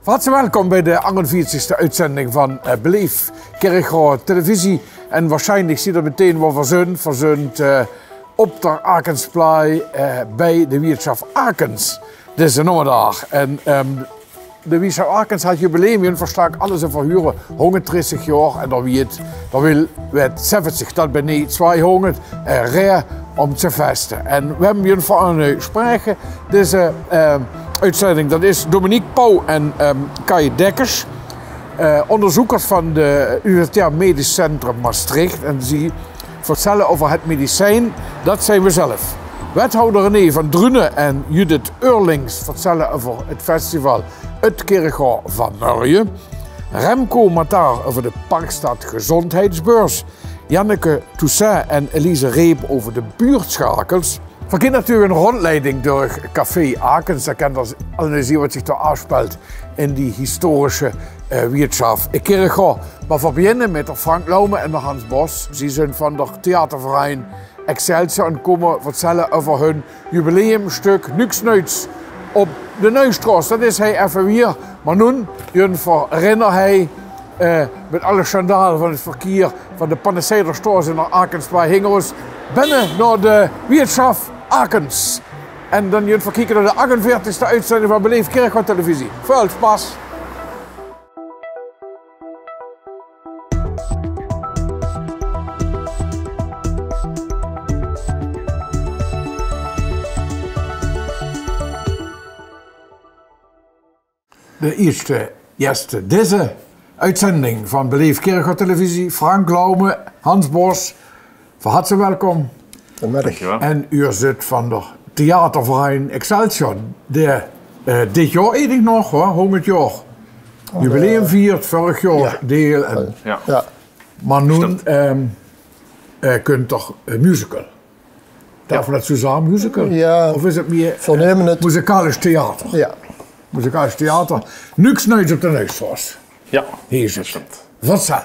Hartelijk welkom bij de 41e uitzending van Beleef Kerkhoor Televisie. En waarschijnlijk ziet er meteen wel verzund op de Akensplein bij de Wirtschaft Akens. Dit is de nummerdag. En de Wirtschaft Akens had jubileum, verstak alles in verhuren, 130 jaar. En dan wil het 70, dat ben ik 200 rare om te vesten. En we hebben hier voor een spreken. Deze uitzending, dat is Dominique Pauw en Kai Dekkers, onderzoekers van het Universitair Medisch Centrum Maastricht. En die vertellen over het medicijn, dat zijn we zelf. Wethouder René van Drunen en Judith Eurlings vertellen over het festival Het Kerkhoor van Murjen. Remco Mataar over de Parkstad Gezondheidsbeurs. Janneke Toussaint en Elise Reep over de buurtschakels. Verkeert natuurlijk een rondleiding door Café Akens. Daar kan je analyseren wat zich daar afspeelt in die historische Wirtschaft Kerkhoor. Maar we beginnen met Frank Laume en Hans Bos. Ze zijn van de theaterverein Excelsior en komen vertellen over hun jubileumstuk Niks Nuits op de Neustraat. Dat is hij even weer. Maar nu, jullie herinneren hij met alle schandalen van het verkeer van de Panacederstraat in Akens bij Hingels binnen naar de Wirtschaft Akens. En dan jullie verkijken naar de 48e uitzending van Beleef Kerkhoor Televisie. Veel spaß! De eerste deze uitzending van Beleef Kerkhoor Televisie. Frank Laume, Hans Bos, van harte welkom. Goedemiddag. En u zit van de theaterverein Excelsior. Dit jaar eet nog hoor, 100 jaar. Jubileum viert, vorig jaar deel. En, ja. Maar nu kunt toch een musical. Darf dat zo samen, musical? Ja. Of is het meer muzikalisch theater? Ja. Muzikalisch theater. Niks Nuits op de Neustraat. Ja, hier is het. Wat is dat?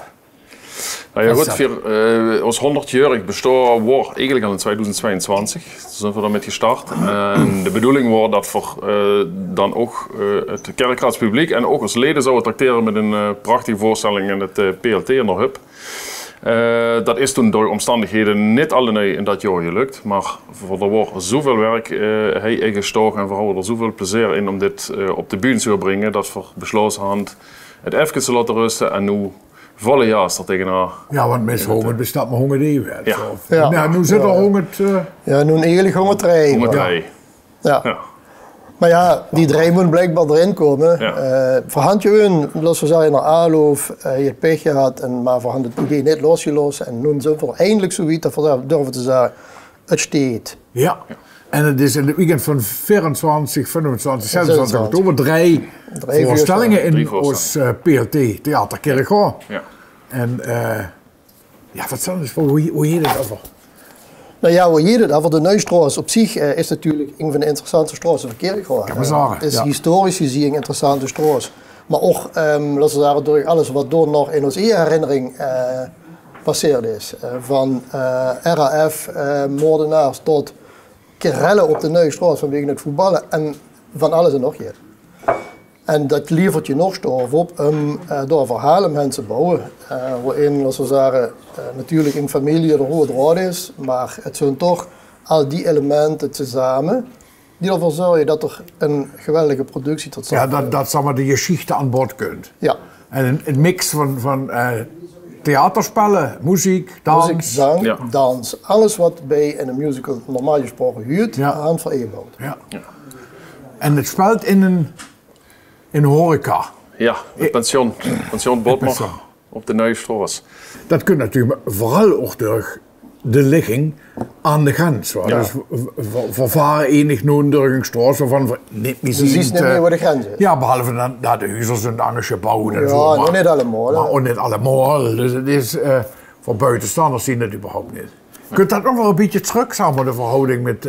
Nou ja, goed, voor ons 100-jarig bestaan wordt eigenlijk al in 2022. Toen zijn we daarmee gestart. En de bedoeling was dat we dan ook het kerkraadspubliek en ook als leden zouden tracteren met een prachtige voorstelling in het PLT in de Hub. Dat is toen door omstandigheden niet alleen in dat jaar gelukt, maar er wordt zoveel werk gestoken en we houden er zoveel plezier in om dit op de bühne te brengen dat we besloten hebben het even te laten rusten en nu volle jaar er tegenaan. Ja, want mensen honger bestaat maar honger even. Ja. Ja. Nou, nu zit er honger. Ja, nu eigenlijk honger 3. Ja. Maar ja, die 3 moet blijkbaar erin komen. Ja. Verhand je hun, zoals we zeiden, naar Aaloof, je het pech gehad, maar we hadden het idee niet losgelost. En nu zijn we eindelijk zoiets dat we durven te zeggen, het staat. Ja. En het is in het weekend van 24, 25, 26 oktober 3 voorstellingen in ons PLT, Theater Kerkhoor. Ja. En ja, wat zijn het? Hoe heet het over? Nou ja, hoe heet het over? De Neustraat op zich is natuurlijk een van de interessante straten van Kerkhoor. Het is historisch gezien een interessante straat. Maar ook, laten we zeggen, door alles wat door nog in onze herinnering passeerd is. Van RAF, moordenaars tot kerellen op de Neustraat vanwege het voetballen en van alles en nog iets. En dat levert je nog stof op om door verhalen mensen te bouwen. Waarin, laten we zeggen, natuurlijk in familie de rode draad is, maar het zijn toch al die elementen tezamen die ervoor zorgen dat er een geweldige productie tot stand komt. Ja, dat zeg maar de geschichte aan boord kunt. Ja. En een mix van theaterspellen, muziek, dans. Muziek, zang, dans. Alles wat bij in een musical normaal gesproken huurt, aan vereeuwigd. Ja. En het speelt in horeca. Ja, het pension Botmar op de Neustraat. Dat kunt natuurlijk vooral ook door de ligging aan de grens. Ja. Dus we varen enig nu door een straat waarvan we niet niet meer waar de grens is. Ja, behalve dan dat de huizen zijn anders gebouwd. En ja, zo, maar niet allemaal. Maar ook niet allemaal. Dus het is voor buitenstaanders zien het überhaupt niet. Kunt dat nog wel een beetje terug, zeg maar, de verhouding met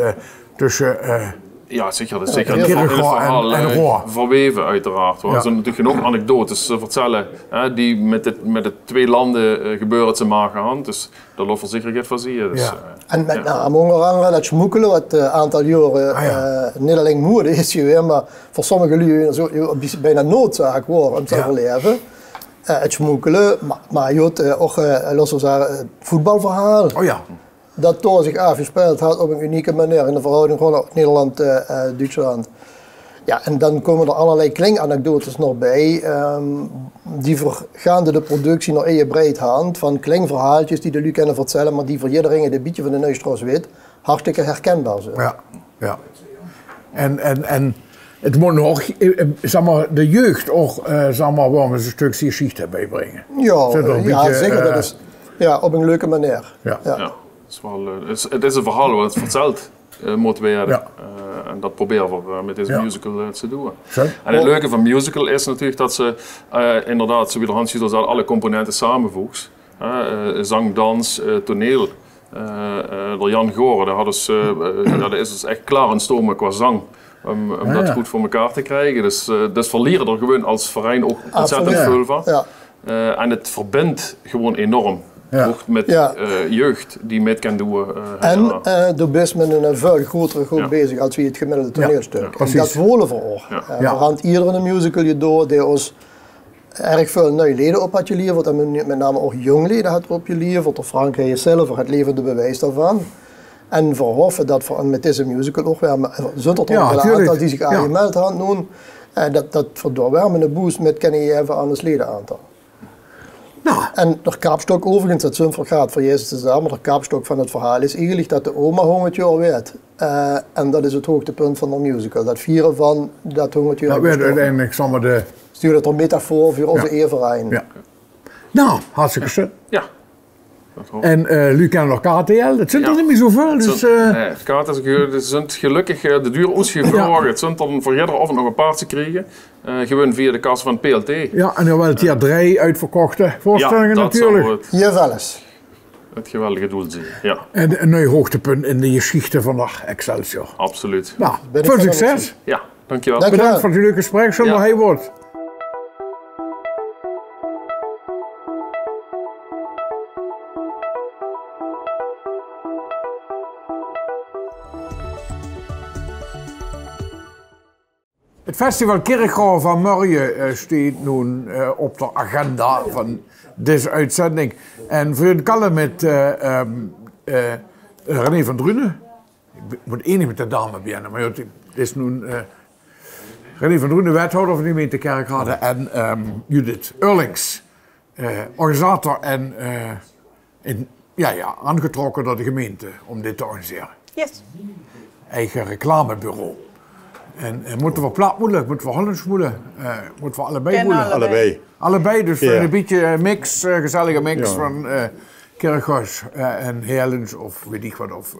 tussen Ja, zeker. Dat is zeker in het verhaal verweven uiteraard. Er zijn natuurlijk genoeg anekdotes te vertellen die met de twee landen gebeuren te maken hebben. Dus dat loopt er zeker echt van zien. Dus, en met name onder andere dat smokkelen, wat een aantal jaren niet alleen mode is, maar voor sommige lui bijna noodzaak wordt om te overleven. Het smokkelen, maar je hebt ook het voetbalverhaal. Oh ja. Dat door zich afgespeeld had op een unieke manier in de verhouding gewoon Nederland-Duitsland. Ja, en dan komen er allerlei klinganekdotes nog bij, die vergaande de productie nog in breed hand van klingverhaaltjes die de Luc kunnen vertellen, maar die voor iedereen die beetje van de Neustraat weet, hartstikke herkenbaar zijn. Ja. En het moet nog, zeg maar, de jeugd ook, zeg maar, waar we een stukje geschichte bij brengen. Ja, zeker. Dat is op een leuke manier. Ja. Het is een verhaal wat het vertelt moet werden. En dat proberen we met deze musical te doen. En het leuke van musical is natuurlijk dat ze inderdaad, zoals Hans al zei, alle componenten samenvoegt. Zang, dans, toneel. Door Jan Goren, dat is dus echt klaar en stomen qua zang. Om dat goed voor elkaar te krijgen. Dus verliezen er gewoon als verein ook ontzettend veel van. En het verbindt gewoon enorm. Ook met jeugd die mee kan doen. En de best met een veel grotere groep bezig als wie het gemiddelde toneelstuk. En dat willen we ook. We gaan iedere musical je door die ons erg veel nieuwe leden op had je leverd. En met name ook jong leden had op je leverd. Of Frank zelf het levende bewijs daarvan. En we hopen dat we met deze musical ook weer, zonder een aantal die zich aangemeld hadden, dat we door weer met een boost met kennen even aan het ledenaantal. En de kapstok overigens, dat zoveel gaat voor Jezus te zeggen, maar de kapstok van het verhaal is eigenlijk dat de oma 100 jaar werd. En dat is het hoogtepunt van de musical. Dat vieren van dat 100 jaar. Dat werd uiteindelijk zomaar de... Stuur dat een metafoor voor onze eerverein. Ja. Nou, hartstikke goed. Ja. En Luc en nog KTL, dat zijn er niet meer zoveel. Dus, kaarten zijn gelukkig de duur uitgevroren. Het zijn er voor ieder of nog een paar te krijgen. Gewoon via de kassa van PLT. Ja, en dan wel het jaar 3 uitverkochte voorstellingen natuurlijk. Jawel eens. Het geweldige doel zien. Ja. En een nieuw hoogtepunt in de geschichte van de Excelsior. Absoluut. Nou, veel succes. Ja, dankjewel. Bedankt voor het leuke gesprek. Zonder hij wordt. Het festival Kirchhof van Murje staat nu op de agenda van deze uitzending. En we kallen met René van Drunen. Ik moet één met de dame beginnen, maar het is nu René van Drunen, wethouder van de gemeente Kerkrade, en Judith Eurlings, organisator en aangetrokken door de gemeente om dit te organiseren. Yes. Eigen reclamebureau. En moeten we plat moelen, moeten we Hollands moelen, moeten we allebei moelen? Allebei, dus een beetje mix, gezellige mix van Kirchhof en Heerlens of weet ik wat, of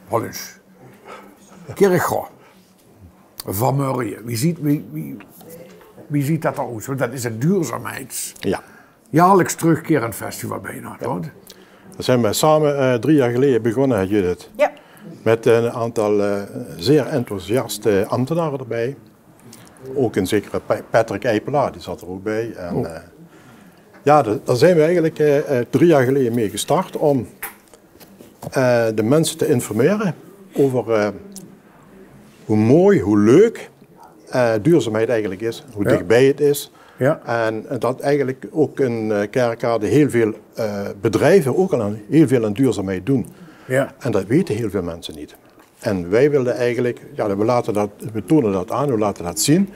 Hollands. Kirchhof van Murje, wie ziet dat eruit? Want dat is een jaarlijks terugkerend festival bijna, toch? Daar zijn we samen 3 jaar geleden begonnen, Judith. Ja. Met een aantal zeer enthousiaste ambtenaren erbij. Ook een zekere Patrick Eipelaar, die zat er ook bij. En, daar zijn we eigenlijk 3 jaar geleden mee gestart om de mensen te informeren over hoe mooi, hoe leuk duurzaamheid eigenlijk is, hoe dichtbij het is. Ja. En dat eigenlijk ook in Kerkrade heel veel bedrijven ook al heel veel aan duurzaamheid doen. Ja. En dat weten heel veel mensen niet. En wij wilden eigenlijk, we tonen dat aan, we laten dat zien.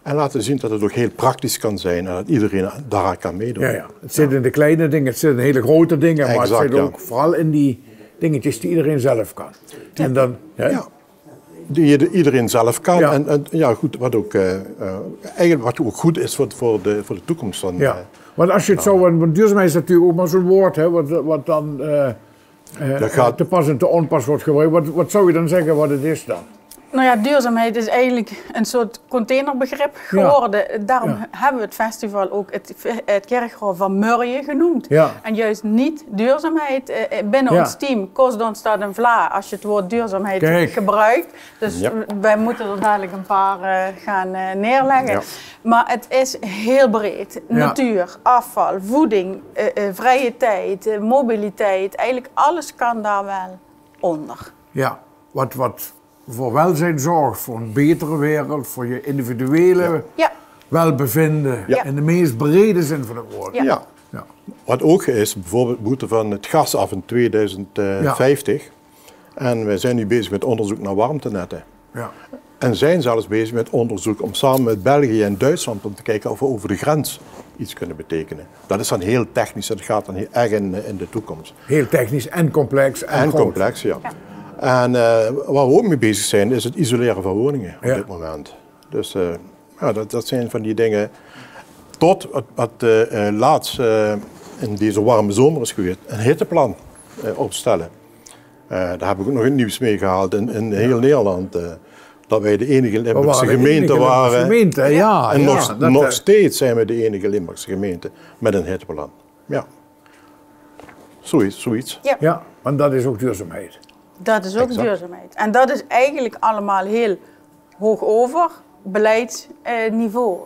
En laten zien dat het ook heel praktisch kan zijn en dat iedereen daar kan meedoen. Ja. Het zit in de kleine dingen, het zit in hele grote dingen, maar het zit ook vooral in die dingetjes die iedereen zelf kan. En dan, die iedereen zelf kan. Ja. En goed, wat ook goed is voor de toekomst van. Want als je het zo, want duurzaamheid is natuurlijk ook maar zo'n woord, hè, wat dan te pas en te onpas wordt gebruikt. Wat zou je dan zeggen wat het is dan? Nou ja, duurzaamheid is eigenlijk een soort containerbegrip geworden. Ja. Daarom hebben we het festival ook het Kerkhof van Murrië genoemd. Ja. En juist niet duurzaamheid. Binnen ons team kost ons dat een vla als je het woord duurzaamheid gebruikt. Dus wij moeten er dadelijk een paar gaan neerleggen. Ja. Maar het is heel breed. Natuur, afval, voeding, vrije tijd, mobiliteit. Eigenlijk alles kan daar wel onder. Ja, wat voor welzijn zorgt, voor een betere wereld, voor je individuele welbevinden. In de meest brede zin van het woord. Ja. Wat ook is, bijvoorbeeld we moeten van het gas af in 2050. En wij zijn nu bezig met onderzoek naar warmtenetten. Ja. En zijn zelfs bezig met onderzoek om samen met België en Duitsland om te kijken of we over de grens iets kunnen betekenen. Dat is dan heel technisch, dat gaat dan echt in de toekomst. Heel technisch en complex. En complex, ja. En waar we ook mee bezig zijn, is het isoleren van woningen op dit moment. Dus dat zijn van die dingen. Tot wat laatst in deze warme zomer is geweest, een hitteplan opstellen. Daar heb ik ook nog het nieuws mee gehaald in heel Nederland. Dat wij de enige Limburgse gemeente waren. En nog steeds zijn we de enige Limburgse gemeente met een hitteplan. Ja. Zoiets. Ja, want dat is ook duurzaamheid. Dat is ook duurzaamheid. En dat is eigenlijk allemaal heel hoog over beleidsniveau.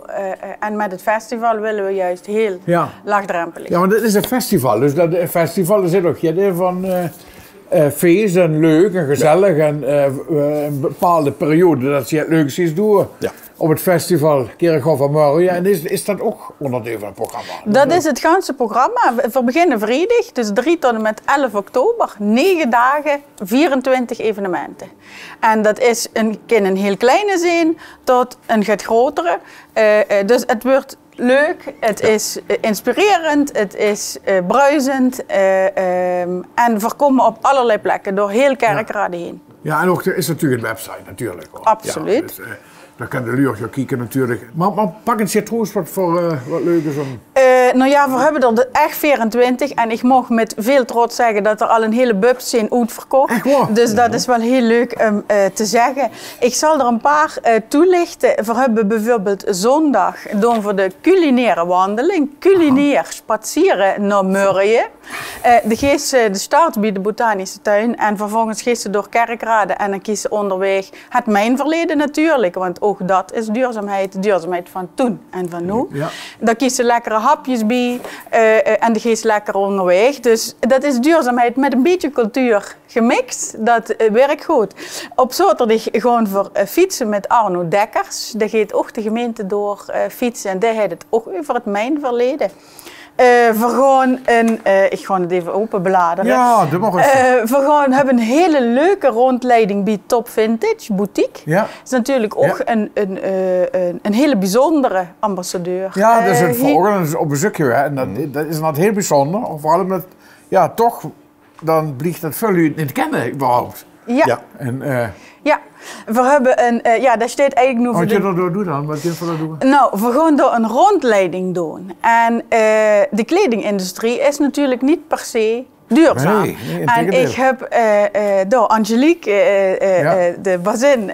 En met het festival willen we juist heel laagdrempelig. Ja, want het is een festival. Dus dat festival zit ook van feest en leuk en gezellig en een bepaalde periode dat ze het leukste is doen. Ja. Op het festival Kerkhof van Murrië. En is dat ook onderdeel van het programma? Dat is het ganse programma. We beginnen vrijdag, dus 3 tot en met 11 oktober. 9 dagen, 24 evenementen. En dat is een heel kleine zin tot een wat grotere. Dus het wordt leuk, het is inspirerend, het is bruisend. En voorkomen op allerlei plekken, door heel Kerkrade heen. Ja, en ook er is natuurlijk een website natuurlijk. Hoor. Absoluut. Ja, dus, daar kan de Luurtje kijken natuurlijk. Maar pak een citroens wat leuk is om... Nou ja, we hebben er echt 24 en ik mag met veel trots zeggen dat er al een hele bubs zijn uitverkocht. Dus dat is wel heel leuk om te zeggen. Ik zal er een paar toelichten. We hebben bijvoorbeeld zondag doen voor de culinaire wandeling. Culinair spazieren naar Murrië. De start bij de botanische tuin en vervolgens gaan ze door Kerkrade en dan kiezen onderweg het mijnverleden natuurlijk, want ook dat is duurzaamheid. Duurzaamheid van toen en van nu. Ja. Daar kiezen lekkere hapjes bij en de geest lekker onderweg. Dus dat is duurzaamheid met een beetje cultuur gemixt. Dat werkt goed. Op zaterdag gewoon voor fietsen met Arno Dekkers. Daar gaat ook de gemeente door fietsen en die heeft het ook over het mijnverleden. We gewoon ik ga het even openbladeren. Ja, dat mag we gewoon hebben een hele leuke rondleiding bij Top Vintage Boutique. Ja. Dat is natuurlijk ook een hele bijzondere ambassadeur. Ja, dat is een volgende op bezoekje. Hè. En dat is inderdaad heel bijzonder. Vooral met, toch, dan blijft dat veel u niet kennen überhaupt. Ja. En, ja, we hebben daar staat eigenlijk nu... Wat je dat doen dan? Wat je dat doen? Nou, we gaan door een rondleiding doen. En de kledingindustrie is natuurlijk niet per se duurzaam. Nee, en ik heb door Angelique, de bazin,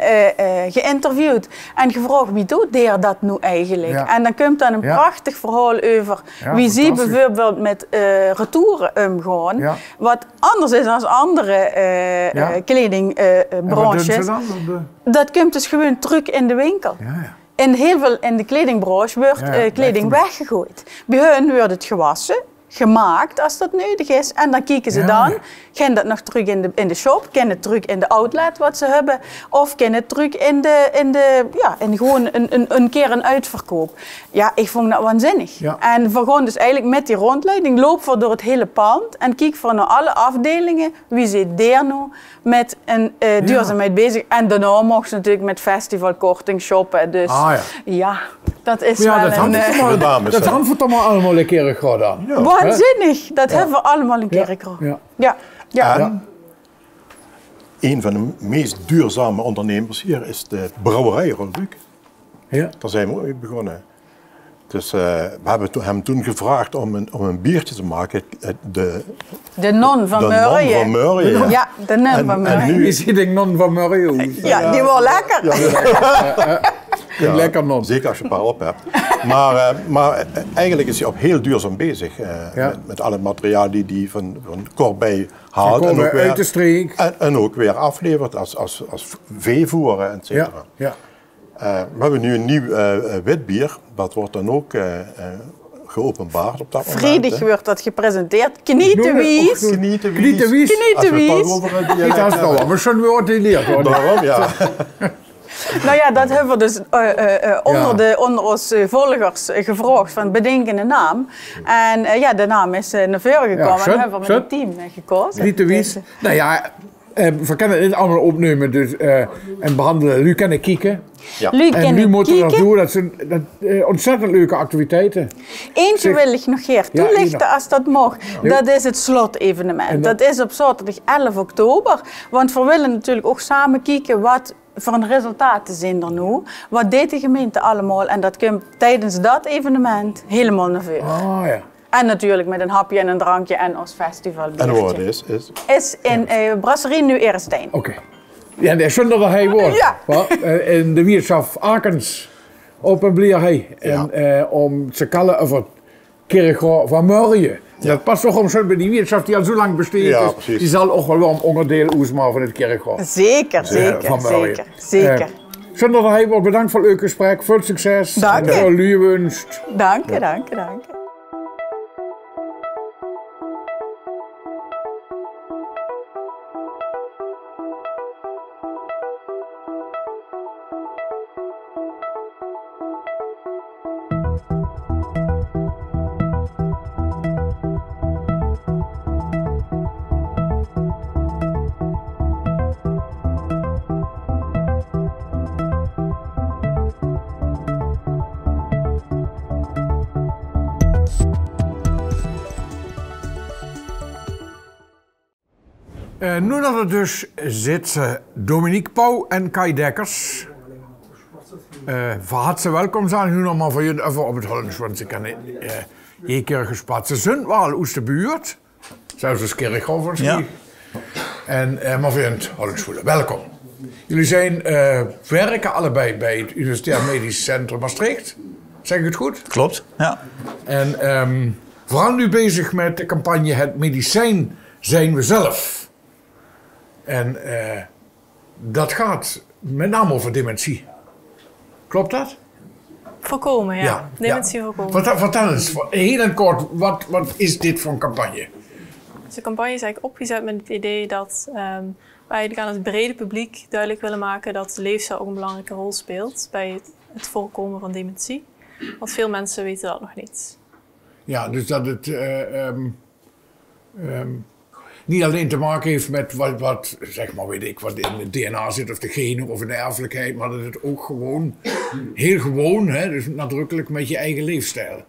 geïnterviewd en gevraagd wie doet dat nu eigenlijk. Ja. En dan komt dan een prachtig verhaal over wie ze bijvoorbeeld met retouren omgaan. Ja. Wat anders is dan andere kledingbranches. Dat komt dus gewoon terug in de winkel. Ja. Heel veel in de kledingbranche wordt kleding weggegooid. Bij hun wordt het gewassen, gemaakt als dat nodig is. En dan kijken ze gaan dat nog terug in de shop, gaan het terug in de outlet wat ze hebben, of gaan het terug in gewoon een keer een uitverkoop. Ja, ik vond dat waanzinnig. Ja. En we gaan dus eigenlijk met die rondleiding lopen we door het hele pand en kijken voor naar alle afdelingen, wie zit daar nu met een duurzaamheid bezig. En daarna mogen ze natuurlijk met festivalkorting shoppen. Dus dat is wel dat hangt allemaal een keer gedaan. Ja. Waanzinnig, dat hebben we allemaal een keer gedaan. Ja. Een van de meest duurzame ondernemers hier is de brouwerij Rolduc. Ja. Daar zijn we ook begonnen. Dus we hebben hem toen gevraagd om een biertje te maken. De non van Murrië. Ja, de non van Murrië. En nu is die non van Murrië. Ja, die was lekker. Ja, lekker non. Zeker als je een paar op hebt. Maar eigenlijk is hij op heel duurzaam bezig. Met al het materiaal die van Corbeil haalt. En ook uit de streek. En ook weer aflevert als veevoer, et cetera. Ja. We hebben nu een nieuw wit bier. Dat wordt dan ook geopenbaard op dat moment. Vredig wordt dat gepresenteerd. Knietenwies. Knietenwies. We zijn weer geleerd. Daarom, ja. Nou ja, dat hebben we dus onder onze volgers gevraagd van bedenken een naam. En de naam is naar voren gekomen en hebben we met het team gekozen. Knietenwies. Nou ja, we kunnen het allemaal opnemen en behandelen. Nu kan ik kijken. Ja. En nu moeten we nog doen. Dat zijn ontzettend leuke activiteiten. Eentje wil ik nog hier toelichten als dat mag. Ja. Dat is het slotevenement. Dat is op zaterdag 11 oktober. Want we willen natuurlijk ook samen kijken wat voor een resultaten zijn er nu. Wat deed de gemeente allemaal? En dat komt tijdens dat evenement helemaal naar voren. Oh, ja. En natuurlijk met een hapje en een drankje en ons festivalbiertje. En waar het is in Brasserie Nu Erestein. Oké. Ja, zonder dat hij wordt. Ja. In de Wierschaf Akens op een blierhei. En om te kallen over het kerkhof van Murrië. Ja. Dat past toch om zo bij die Wierschaf die al zo lang besteed is. Precies. Die zal ook wel een onderdeel uitmaken van het kerkhof. Zeker. Zonder dat hij wordt, bedankt voor het leuke gesprek. Veel succes. Dank je. En veel leuwenst. Dank je. Nu dat er dus zitten Dominique Pauw en Kai Dekkers. Van harte welkom zijn nu nog maar voor jullie even op het Hollands, want ze kennen je keer gespaard. Ze zijn wel uit de buurt, zelfs als kerkhof. Ja. En maar voor het Hollands welkom. Jullie zijn werken allebei bij het Universitair Medisch Centrum Maastricht. Zeg ik het goed? Klopt, ja. En vooral nu bezig met de campagne Het Medicijn zijn we zelf. En dat gaat met name over dementie. Klopt dat? Voorkomen, ja. Dementie voorkomen. Vertel eens, heel en kort, wat is dit voor een campagne? Dus de campagne is eigenlijk opgezet met het idee dat wij eigenlijk aan het brede publiek duidelijk willen maken dat de leefstijl ook een belangrijke rol speelt bij het voorkomen van dementie. Want veel mensen weten dat nog niet. Ja, dus dat het niet alleen te maken heeft met wat zeg maar, weet ik, wat in het DNA zit of de genen of in de erfelijkheid, maar dat het ook gewoon, heel gewoon, hè, dus nadrukkelijk met je eigen leefstijl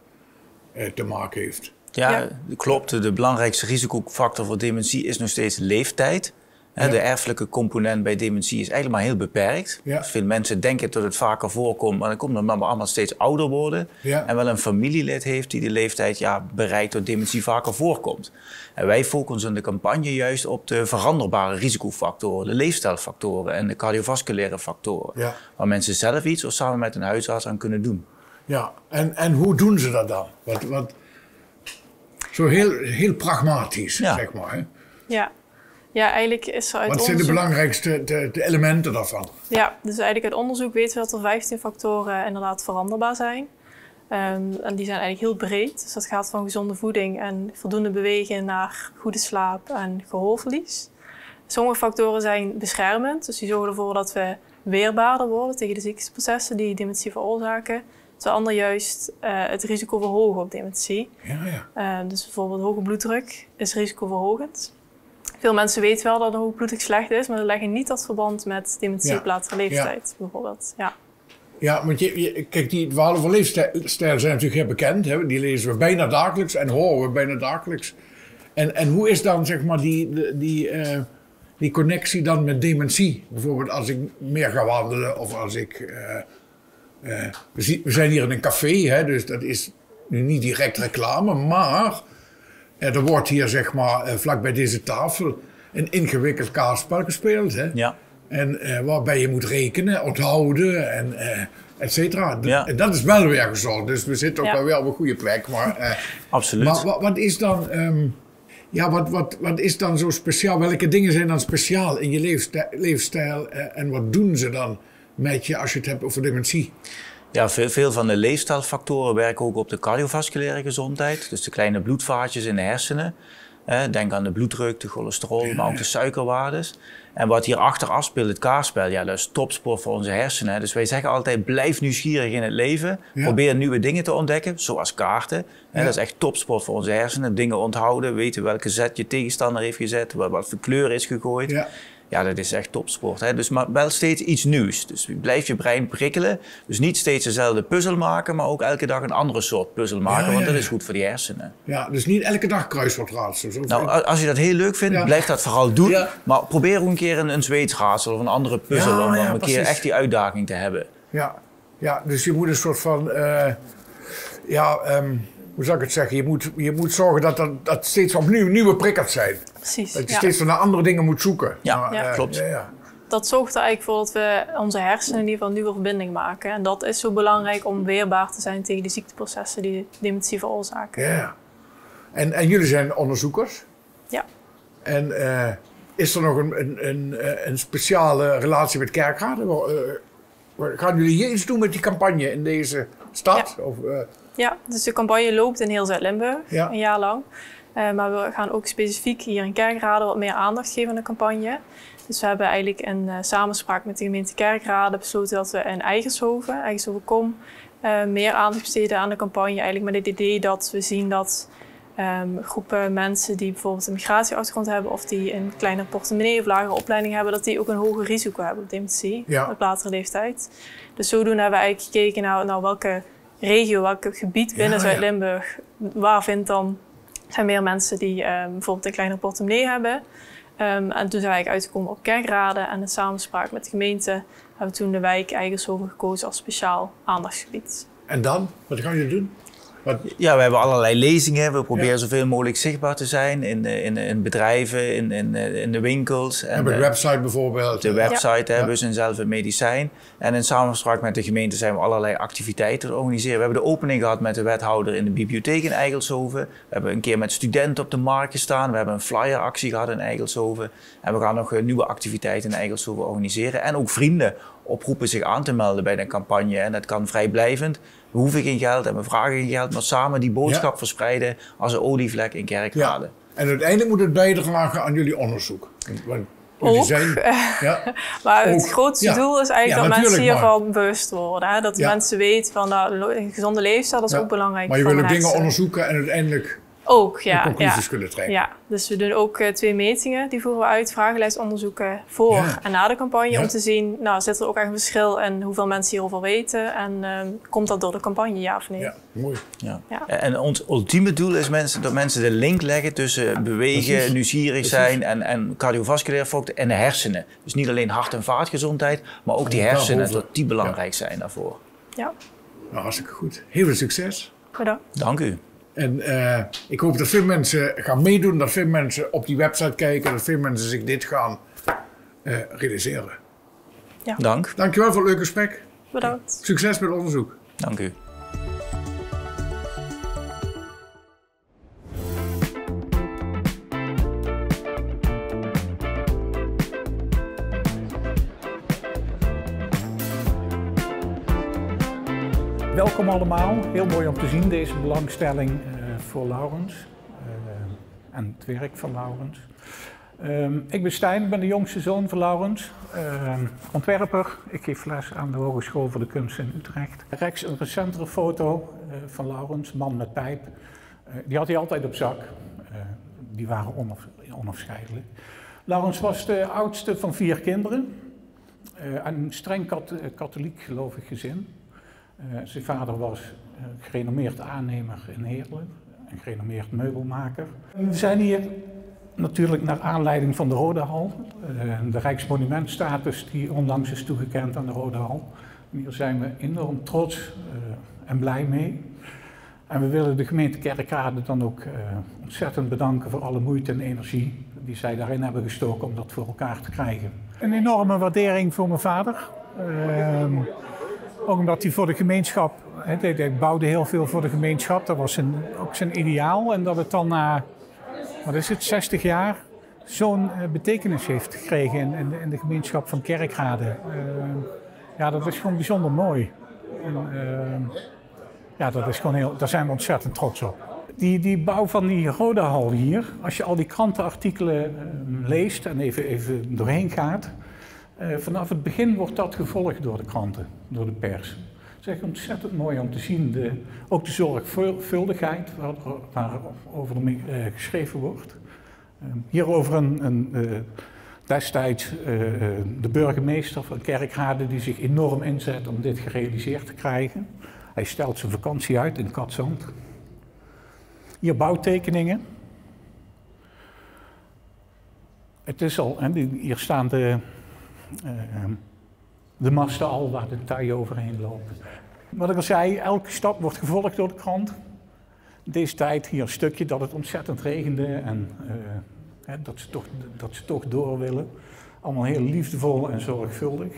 te maken heeft. Ja, klopt. De belangrijkste risicofactor voor dementie is nog steeds leeftijd. Ja. De erfelijke component bij dementie is eigenlijk maar heel beperkt. Ja. Dus veel mensen denken dat het vaker voorkomt, maar dan komt het allemaal steeds ouder worden. Ja. En wel een familielid heeft die de leeftijd bereikt dat dementie vaker voorkomt. En wij focussen in de campagne juist op de veranderbare risicofactoren, de leefstijlfactoren en de cardiovasculaire factoren. Ja. Waar mensen zelf iets of samen met een huisarts aan kunnen doen. Ja, en hoe doen ze dat dan? Zo heel pragmatisch, zeg maar. Hè? Ja. Ja, eigenlijk is er uit Wat zijn de belangrijkste de elementen daarvan? Ja, dus eigenlijk uit onderzoek weten we dat er 15 factoren inderdaad veranderbaar zijn. En die zijn eigenlijk heel breed. Dus dat gaat van gezonde voeding en voldoende bewegen naar goede slaap en gehoorverlies. Sommige factoren zijn beschermend, dus die zorgen ervoor dat we weerbaarder worden tegen de ziekteprocessen die dementie veroorzaken. Terwijl anderen juist het risico verhogen op dementie. Ja. Dus bijvoorbeeld hoge bloeddruk is risicoverhogend. Veel mensen weten wel dat een hoge bloeddruk slecht is, maar ze leggen niet dat verband met dementie op latere leeftijd, bijvoorbeeld. Ja, want kijk, die verhalen van leefstijl zijn natuurlijk heel bekend. Hè? Die lezen we bijna dagelijks en horen we bijna dagelijks. En hoe is dan zeg maar die connectie dan met dementie? Bijvoorbeeld als ik meer ga wandelen of als ik we zijn hier in een café, hè, dus dat is nu niet direct reclame, maar er wordt hier zeg maar vlak bij deze tafel een ingewikkeld kaartspel gespeeld. Hè? Ja. En waarbij je moet rekenen, onthouden en et cetera. Ja. En dat is wel weer gezond, dus we zitten ook wel weer op een goede plek. Maar, absoluut. Maar wat is dan... wat is dan zo speciaal? Welke dingen zijn dan speciaal in je leefstijl en wat doen ze dan met je als je het hebt over dementie? Ja, veel van de leefstijlfactoren werken ook op de cardiovasculaire gezondheid. Dus de kleine bloedvaatjes in de hersenen. Denk aan de bloeddruk, de cholesterol, maar ook de suikerwaardes. En wat hier achter afspeelt, het kaartspel, ja, dat is topsport voor onze hersenen. Dus wij zeggen altijd, blijf nieuwsgierig in het leven. Ja. Probeer nieuwe dingen te ontdekken, zoals kaarten. Ja. Dat is echt topsport voor onze hersenen. Dingen onthouden, weten welke zet je tegenstander heeft gezet, wat voor kleur is gegooid. Ja. Ja, dat is echt topsport. Hè? Dus, maar wel steeds iets nieuws. Dus blijf je brein prikkelen. Dus niet steeds dezelfde puzzel maken, maar ook elke dag een andere soort puzzel maken. Want dat is goed voor die hersenen. Ja, dus niet elke dag kruiswoordraadsels. Nou, als je dat heel leuk vindt, blijf dat vooral doen. Ja. Maar probeer ook een keer een Zweeds raadsel of een andere puzzel om een keer echt die uitdaging te hebben. Ja, dus je moet een soort van... hoe zou ik het zeggen? Je moet zorgen dat steeds opnieuw nieuwe prikkels zijn. Precies. Dat je steeds naar andere dingen moet zoeken. Ja, klopt. Dat zorgt er eigenlijk voor dat we onze hersenen in ieder geval een nieuwe verbinding maken. En dat is zo belangrijk om weerbaar te zijn tegen de ziekteprocessen die dementie veroorzaken. Ja. En jullie zijn onderzoekers? Ja. En is er nog een speciale relatie met Kerkrade? Gaan jullie hier iets doen met die campagne in deze stad? Ja. Ja, dus de campagne loopt in heel Zuid-Limburg, een jaar lang. Maar we gaan ook specifiek hier in Kerkrade wat meer aandacht geven aan de campagne. Dus we hebben eigenlijk in samenspraak met de gemeente Kerkrade besloten dat we in Eigelshoven-Kom meer aandacht besteden aan de campagne. Eigenlijk met het idee dat we zien dat groepen mensen die bijvoorbeeld een migratieachtergrond hebben of die een kleine portemonnee of lagere opleiding hebben, dat die ook een hoger risico hebben op dementie op latere leeftijd. Dus zodoende hebben we eigenlijk gekeken naar welke regio, welk gebied binnen Zuid-Limburg, waar zijn meer mensen die bijvoorbeeld een kleine portemonnee hebben. En toen zijn we eigenlijk uitgekomen op Kerkrade en in samenspraak met de gemeente hebben we toen de wijk Eigelshoven gekozen als speciaal aandachtsgebied. En dan? Wat gaan jullie doen? Ja, we hebben allerlei lezingen. We proberen zoveel mogelijk zichtbaar te zijn in bedrijven, in de winkels. En de website bijvoorbeeld. De website hebben we zelf een medicijn. En in samenspraak met de gemeente zijn we allerlei activiteiten te organiseren. We hebben de opening gehad met de wethouder in de bibliotheek in Eigelshoven. We hebben een keer met studenten op de markt gestaan. We hebben een flyeractie gehad in Eigelshoven. En we gaan nog nieuwe activiteiten in Eigelshoven organiseren. En ook vrienden oproepen zich aan te melden bij de campagne. En dat kan vrijblijvend. We hoeven geen geld en we vragen geen geld, maar samen die boodschap verspreiden als een olievlek in Kerkrade. Ja. En uiteindelijk moet het bijdragen aan jullie onderzoek. Ook. Maar het grootste doel is eigenlijk dat mensen hiervan bewust worden. Hè? Dat mensen weten van een gezonde leefstijl, dat is ook belangrijk. Maar je wil ook dingen onderzoeken en uiteindelijk ook, conclusies kunnen trekken. Ja, dus we doen ook 2 metingen. Die voeren we uit, vragenlijstonderzoeken voor en na de campagne. Om te zien, zit er ook echt een verschil in hoeveel mensen hierover weten. En komt dat door de campagne, ja of nee? Ja, mooi. Ja. En ons ultieme doel is dat mensen de link leggen tussen bewegen, nieuwsgierig zijn en cardiovasculaire fouten en de hersenen. Dus niet alleen hart- en vaatgezondheid, maar ook die hersenen, dat die belangrijk zijn daarvoor. Ja. Nou, hartstikke goed. Heel veel succes. Bedankt. Dank u. En ik hoop dat veel mensen gaan meedoen, dat veel mensen op die website kijken, dat veel mensen zich dit gaan realiseren. Ja. Dank. Dankjewel voor het leuke gesprek. Bedankt. Succes met het onderzoek. Dank u. Welkom allemaal, heel mooi om te zien deze belangstelling voor Laurens en het werk van Laurens. Ik ben Stijn, ik ben de jongste zoon van Laurens, ontwerper. Ik geef les aan de Hogeschool voor de Kunst in Utrecht. Rechts een recentere foto van Laurens, man met pijp. Die had hij altijd op zak, die waren onafscheidelijk. Laurens was de oudste van 4 kinderen, een streng katholiek gelovig gezin. Zijn vader was gerenommeerd aannemer in Heerlen, een gerenommeerd meubelmaker. We zijn hier natuurlijk naar aanleiding van de Rode Hal, de Rijksmonumentstatus die onlangs is toegekend aan de Rode Hal. En hier zijn we enorm trots en blij mee. En we willen de gemeente Kerkrade dan ook ontzettend bedanken voor alle moeite en energie die zij daarin hebben gestoken om dat voor elkaar te krijgen. Een enorme waardering voor mijn vader. Ook omdat hij voor de gemeenschap, hij bouwde heel veel voor de gemeenschap, dat was ook zijn ideaal. En dat het dan na, 60 jaar zo'n betekenis heeft gekregen in de gemeenschap van Kerkrade. Ja, dat is gewoon bijzonder mooi. En, ja, dat is gewoon daar zijn we ontzettend trots op. Die bouw van die Rodahal hier, als je al die krantenartikelen leest en even doorheen gaat, vanaf het begin wordt dat gevolgd door de kranten, door de pers. Het is echt ontzettend mooi om te zien, ook de zorgvuldigheid waarover er geschreven wordt. Hierover destijds de burgemeester van Kerkrade die zich enorm inzet om dit gerealiseerd te krijgen. Hij stelt zijn vakantie uit in Katzand. Hier bouwtekeningen. Het is al, hier staan de masten al waar de tij overheen loopt. Wat ik al zei, elke stap wordt gevolgd door de krant. Deze tijd hier een stukje dat het ontzettend regende en dat ze toch door willen. Allemaal heel liefdevol en zorgvuldig.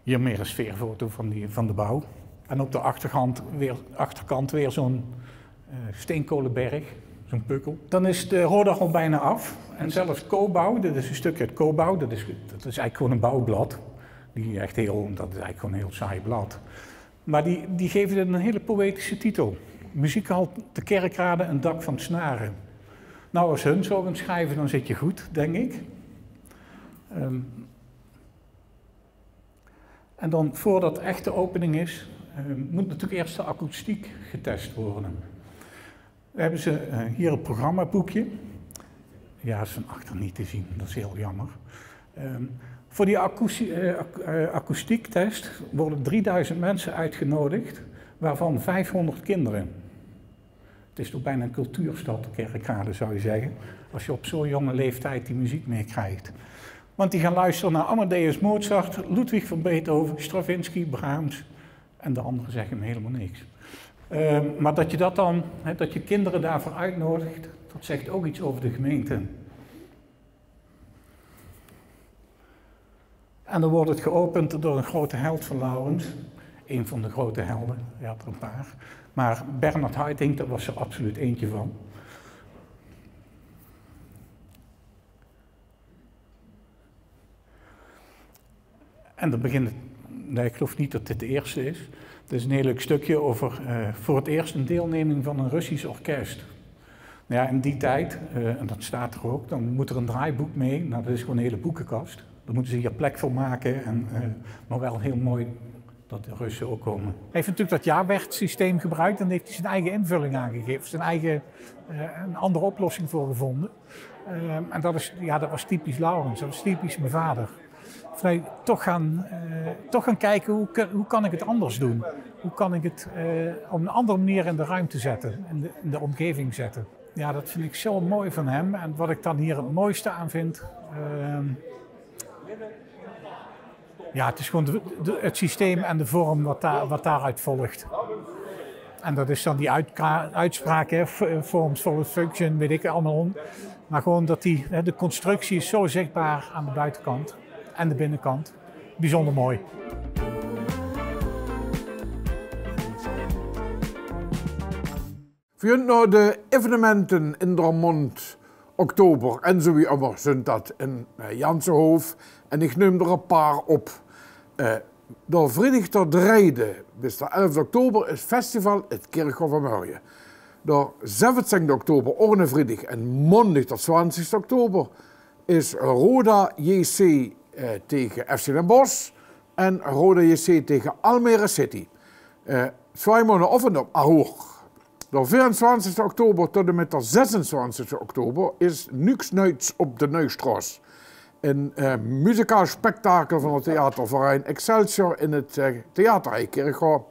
Hier meer een sfeerfoto van de bouw. En op de achterkant weer zo'n steenkolenberg, zo'n pukkel. Dan is de Rodahal bijna af. En zelfs Cobouw, dit is een stukje uit Cobouw, dat is eigenlijk gewoon een bouwblad. Dat is eigenlijk gewoon een heel saai blad. Maar die geven het een hele poëtische titel. Muziekhal te Kerkrade, een dak van snaren. Nou, als hun zo gaan schrijven, dan zit je goed, denk ik. En dan, voordat echt de opening is, moet natuurlijk eerst de akoestiek getest worden. Dan hebben ze hier een programmaboekje. Ja, dat is van achter niet te zien, dat is heel jammer. Voor die akoestiektest worden 3000 mensen uitgenodigd, waarvan 500 kinderen. Het is toch bijna een cultuurstad, Kerkrade zou je zeggen, als je op zo'n jonge leeftijd die muziek meekrijgt. Want die gaan luisteren naar Amadeus Mozart, Ludwig van Beethoven, Stravinsky, Brahms en de anderen zeggen hem helemaal niks. Maar dat je dat dan, dat je kinderen daarvoor uitnodigt, dat zegt ook iets over de gemeente. En dan wordt het geopend door een grote held van Laurens. Een van de grote helden, hij had er een paar. Maar Bernard Haitink, daar was er absoluut eentje van. En dan begint het, nee, ik geloof niet dat dit de eerste is. Het is een heel leuk stukje over voor het eerst een deelneming van een Russisch orkest. Nou ja, in die tijd, en dat staat er ook, dan moet er een draaiboek mee. Nou, dat is gewoon een hele boekenkast. Daar moeten ze hier plek voor maken, maar wel heel mooi dat de Russen ook komen. Hij heeft natuurlijk dat jaarwerksysteem gebruikt en heeft hij zijn eigen invulling aangegeven. Zijn eigen, een andere oplossing voor gevonden. En dat was typisch Laurens, dat was typisch mijn vader. Nee, toch gaan kijken, hoe kan ik het anders doen? Hoe kan ik het op een andere manier in de ruimte zetten, in de omgeving zetten? Ja, dat vind ik zo mooi van hem. En wat ik dan hier het mooiste aan vind, ja, het is gewoon het systeem en de vorm wat daaruit volgt. En dat is dan die uitspraak, forms follow function, weet ik allemaal. Maar gewoon dat de constructie is zo zichtbaar aan de buitenkant en de binnenkant. Bijzonder mooi. Voor nou de evenementen in Dermond, oktober en zo wie immer zijn dat in Jansenhof. En ik neem er een paar op. De vrijdag ter Drijde, bis de 11 oktober, is festival het Kerkhof van Murje. De 17 oktober, ook een vrijdag, en maandag de 20 oktober, is Roda JC tegen FC Den Bosch en Roda JC tegen Almere City. 2 maanden op en op Ahoog. De 24 oktober tot en met de 26 oktober is Niks Nuits op de Neustraat. Een muzikaal spektakel van het theaterverein Excelsior in het Theater Kerkhof.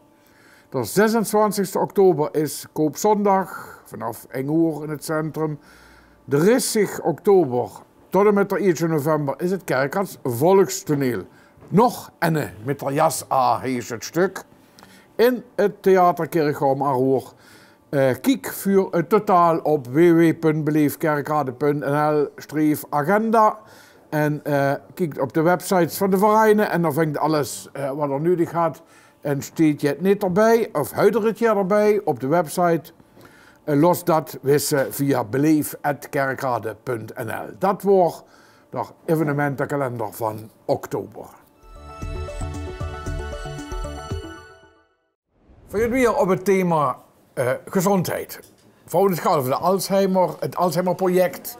De 26 oktober is Koopzondag vanaf 1 uur in het centrum. De 30 oktober tot en met de 1 november is het Kerkrads Volkstoneel. nog en met de jas aan is het stuk. In het Theater Kerkhof Aroer. Kijk voor het totaal op www.beleefkerkrade.nl/agenda. En kijk op de websites van de vereinen en dan vindt alles wat er nu gaat. En steekt je het niet erbij, of huidig het je erbij op de website. Los dat wissen via beleef@kerkrade.nl. Dat wordt de evenementenkalender van oktober. Voor jullie weer op het thema gezondheid. Voor het gaat over het Alzheimer-project.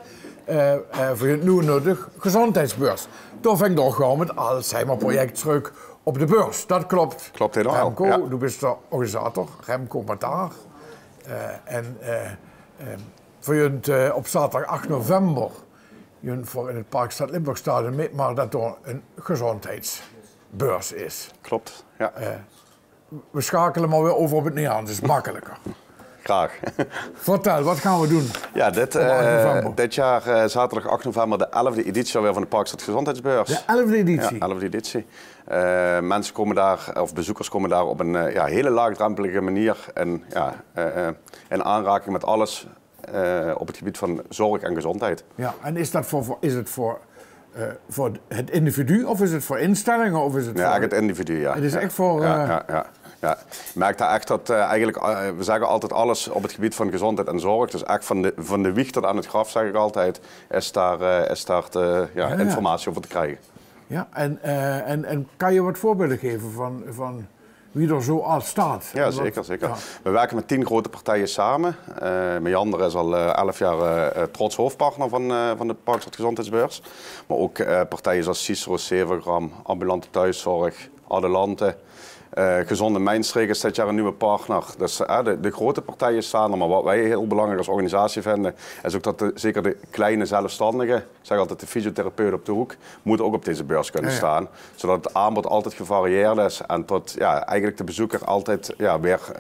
Voor het nu nodig gezondheidsbeurs. Toen ving toch gewoon met het Alzheimer-project terug op de beurs. Dat klopt. Klopt helemaal. Remco, ja. Du bent de organisator. Remco Mataar. Voor je op zaterdag 8 november voor in het Parkstad Limburgstadion mee, maar dat er een gezondheidsbeurs is. Klopt, ja. We schakelen maar weer over op het Nederlands, dat is makkelijker. Graag. Vertel, wat gaan we doen? Ja, dit jaar zaterdag 8 november de 11e editie alweer van de Parkstad Gezondheidsbeurs. De 11e editie? Ja, 11e editie. Mensen komen daar, of bezoekers komen daar op een hele laagdrempelige manier in aanraking met alles op het gebied van zorg en gezondheid. Ja, en is het voor het individu of is het voor instellingen? Of is het ja, het individu, ja. Het is echt voor... Ja, ik merk daar echt dat we zeggen altijd alles op het gebied van gezondheid en zorg. Dus echt van de wieg tot aan het graf, zeg ik altijd, is daar informatie over te krijgen. Ja, en kan je wat voorbeelden geven van wie er zo al staat? Ja, zeker. Ja. We werken met 10 grote partijen samen. Meander is al 11 jaar trots hoofdpartner van de Parkstad Gezondheidsbeurs. Maar ook partijen zoals Cicero, Severgram, Ambulante Thuiszorg, Adelante. Gezonde Mijnstreek is dit jaar een nieuwe partner. Dus de grote partijen staan er. Maar wat wij heel belangrijk als organisatie vinden, is ook dat zeker de kleine zelfstandigen, ik zeg altijd de fysiotherapeut op de hoek, moeten ook op deze beurs kunnen staan. Zodat het aanbod altijd gevarieerd is en tot eigenlijk de bezoeker altijd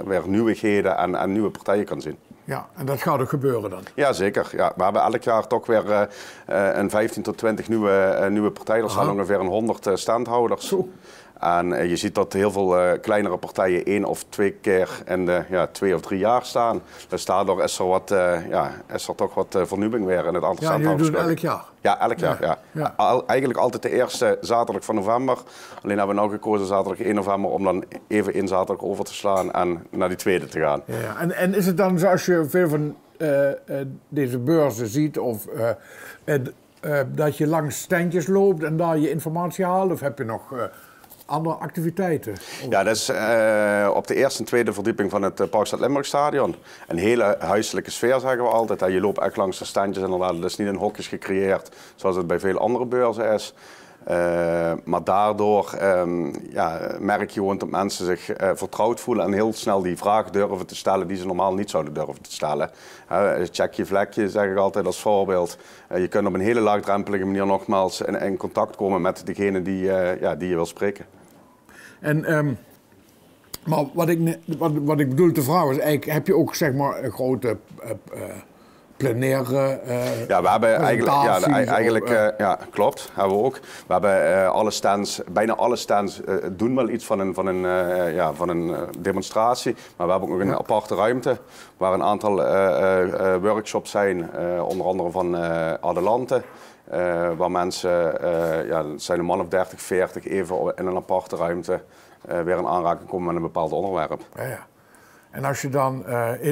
weer nieuwigheden en nieuwe partijen kan zien. Ja, en dat gaat ook gebeuren dan? Ja, zeker. Ja, we hebben elk jaar toch weer een 15 tot 20 nieuwe partijen. Er staan ongeveer 100 standhouders. Zo. En je ziet dat heel veel kleinere partijen 1 of 2 keer in de 2 of 3 jaar staan. Dus daardoor is er toch wat vernieuwing weer in het aantal standhouders. Ja, jullie doen elk jaar? Ja, elk jaar. Ja. Eigenlijk altijd de eerste zaterdag van november. Alleen hebben we nou gekozen zaterdag 1 november om dan even 1 zaterdag over te slaan en naar die tweede te gaan. Ja. En is het dan zoals je veel van deze beurzen ziet of dat je langs standjes loopt en daar je informatie haalt? Of heb je nog... andere activiteiten? Ja, dat is op de eerste en tweede verdieping van het Parkstad Limburgstadion. Een hele huiselijke sfeer, zeggen we altijd. Je loopt echt langs de standjes inderdaad. Het is niet in hokjes gecreëerd zoals het bij veel andere beurzen is. Maar daardoor merk je gewoon dat mensen zich vertrouwd voelen en heel snel die vragen durven te stellen die ze normaal niet zouden durven te stellen. Check je vlekje, zeg ik altijd als voorbeeld. Je kunt op een hele laagdrempelige manier nogmaals in contact komen met degene die je wil spreken. Maar wat ik bedoel te vragen is eigenlijk, heb je ook zeg maar een grote plenaire ja, we hebben eigenlijk klopt, hebben we ook. We hebben alle stands, bijna alle stands doen wel iets van een demonstratie. Maar we hebben ook nog een aparte ruimte waar een aantal workshops zijn, onder andere van Adelante. Waar mensen, het zijn een man of 30, 40, even in een aparte ruimte weer in aanraking komen met een bepaald onderwerp. Ja. En als je dan,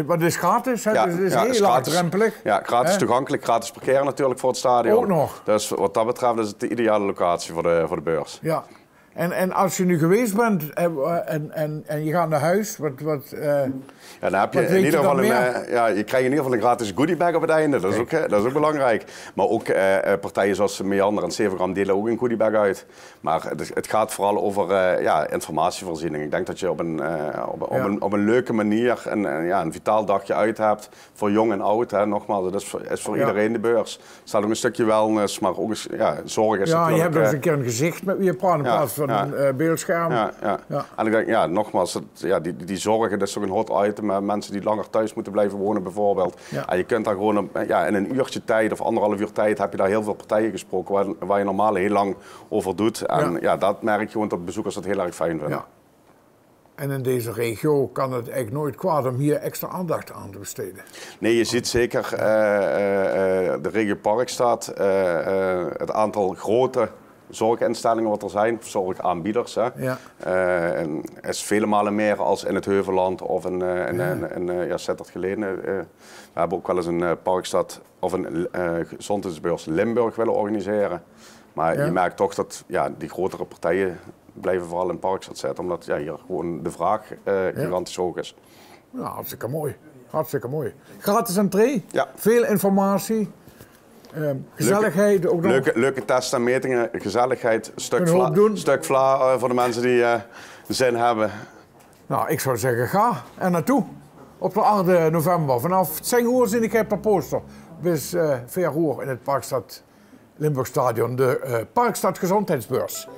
wat is gratis? Hè? Het is heel laagdrempelig. Ja, gratis toegankelijk, gratis parkeren natuurlijk voor het stadion. Ook nog. Dus wat dat betreft is het de ideale locatie voor de beurs. Ja. En als je nu geweest bent en je gaat naar huis, dan heb je in ieder geval je krijgt in ieder geval een gratis goodiebag op het einde. Dat is ook belangrijk. Maar ook partijen zoals Meander en Severgram delen ook een goodiebag uit. Maar het gaat vooral over informatievoorziening. Ik denk dat je op een leuke manier een vitaal dagje uit hebt. Voor jong en oud. Hè. Nogmaals, dat is voor iedereen de beurs. Er staat ook een stukje wellness, maar ook zorg is natuurlijk. Je hebt ook eens een keer een gezicht met wie je praat in plaats van een beeldscherm. Ja. En ik denk, nogmaals, die zorgen, dat is toch een hot item. Mensen die langer thuis moeten blijven wonen bijvoorbeeld. Ja. En je kunt daar gewoon in een uurtje tijd of 1,5 uur tijd heb je daar heel veel partijen gesproken waar je normaal heel lang over doet. En dat merk je gewoon dat bezoekers dat heel erg fijn vinden. Ja. En in deze regio kan het eigenlijk nooit kwaad om hier extra aandacht aan te besteden. Nee, je ziet zeker de regio Parkstad, het aantal grote zorginstellingen wat er zijn, zorgaanbieders, is vele malen meer als in het Heuvelland of in Sittard Geleen. We hebben ook wel eens een Parkstad of een gezondheidsbeurs Limburg willen organiseren. Maar je merkt toch dat die grotere partijen blijven vooral in Parkstad zitten, omdat hier gewoon de vraag gigantisch hoog is. Ja, hartstikke mooi. Hartstikke mooi. Gratis entree, veel informatie, gezelligheid ook nog. Leuke testen en metingen, gezelligheid, stuk vla voor de mensen die zin hebben. Nou, ik zou zeggen, ga er naartoe. Op de 8 november, vanaf 10 uur zie ik per poster. Bis 4 uur in het Parkstad Limburgstadion, de Parkstad Gezondheidsbeurs.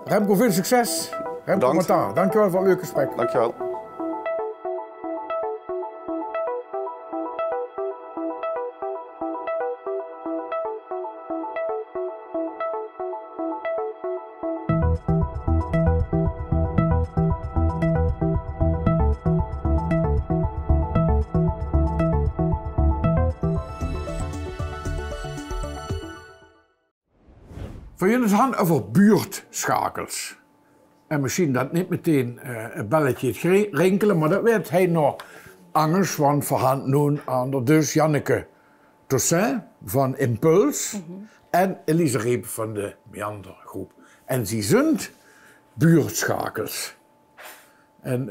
Remco, veel succes. Remco Mataar, dankjewel voor het leuke gesprek. Dankjewel. Voor jullie gaan over buurtschakels. En misschien dat niet meteen een belletje het rinkelen, maar dat werd hij nog angers van voorhand nu aan de dus Janneke Toussaint van Impuls en Elise Reep van de Meandergroep. En ze zijn buurtschakels. En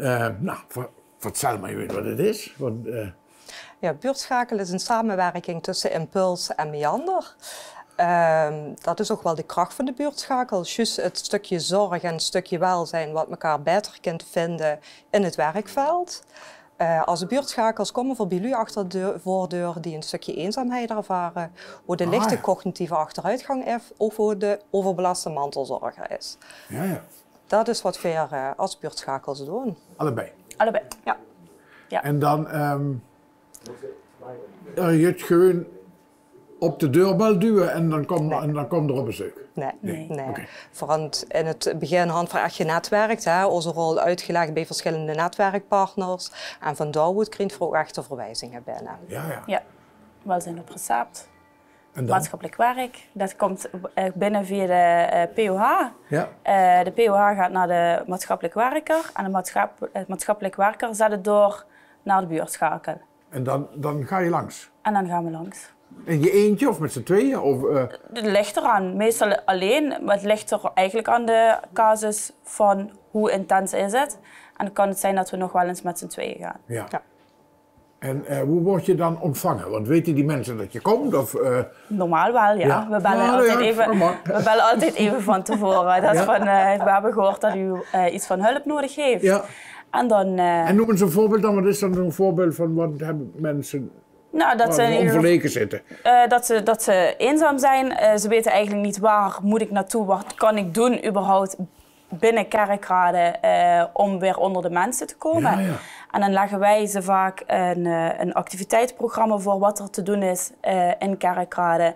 vertel maar even wat het is. Want, buurtschakel is een samenwerking tussen Impuls en Meander. Dat is ook wel de kracht van de buurtschakel. Juist het stukje zorg en het stukje welzijn wat elkaar beter kunt vinden in het werkveld. Als de buurtschakels komen voor bij jullie achter de voordeur die een stukje eenzaamheid ervaren, hoe de lichte cognitieve achteruitgang is of hoe de overbelaste mantelzorger is. Ja. Dat is wat we als buurtschakels doen. Allebei? Allebei, ja. En dan je het gewoon op de deurbel duwen en dan komt er op bezoek? Nee. Okay. Vooral in het begin had we echt genetwerkt. Onze rol uitgelegd bij verschillende netwerkpartners. En van daaruit kregen we ook echte verwijzingen binnen. Ja, we zijn op recept. Maatschappelijk werk. Dat komt binnen via de POH. Ja. De POH gaat naar de maatschappelijk werker. En de maatschappelijk werker zet het door naar de buurtschakel. En dan ga je langs? En dan gaan we langs. In je eentje of met z'n tweeën? Het ligt eraan. Meestal alleen. Maar het ligt er eigenlijk aan de casus van hoe intens is het. En dan kan het zijn dat we nog wel eens met z'n tweeën gaan. Ja. En hoe word je dan ontvangen? Want weten die mensen dat je komt? Of, Normaal wel, ja. We bellen altijd even van tevoren. We hebben gehoord dat u iets van hulp nodig heeft. Ja. En noem eens een voorbeeld dan. Wat is dan een voorbeeld van wat hebben mensen... Nou, dat ze onverlegen zitten. Dat ze eenzaam zijn. Ze weten eigenlijk niet waar moet ik naartoe, wat kan ik doen überhaupt binnen Kerkrade om weer onder de mensen te komen. Ja. En dan leggen wij ze vaak een activiteitsprogramma voor wat er te doen is in Kerkrade.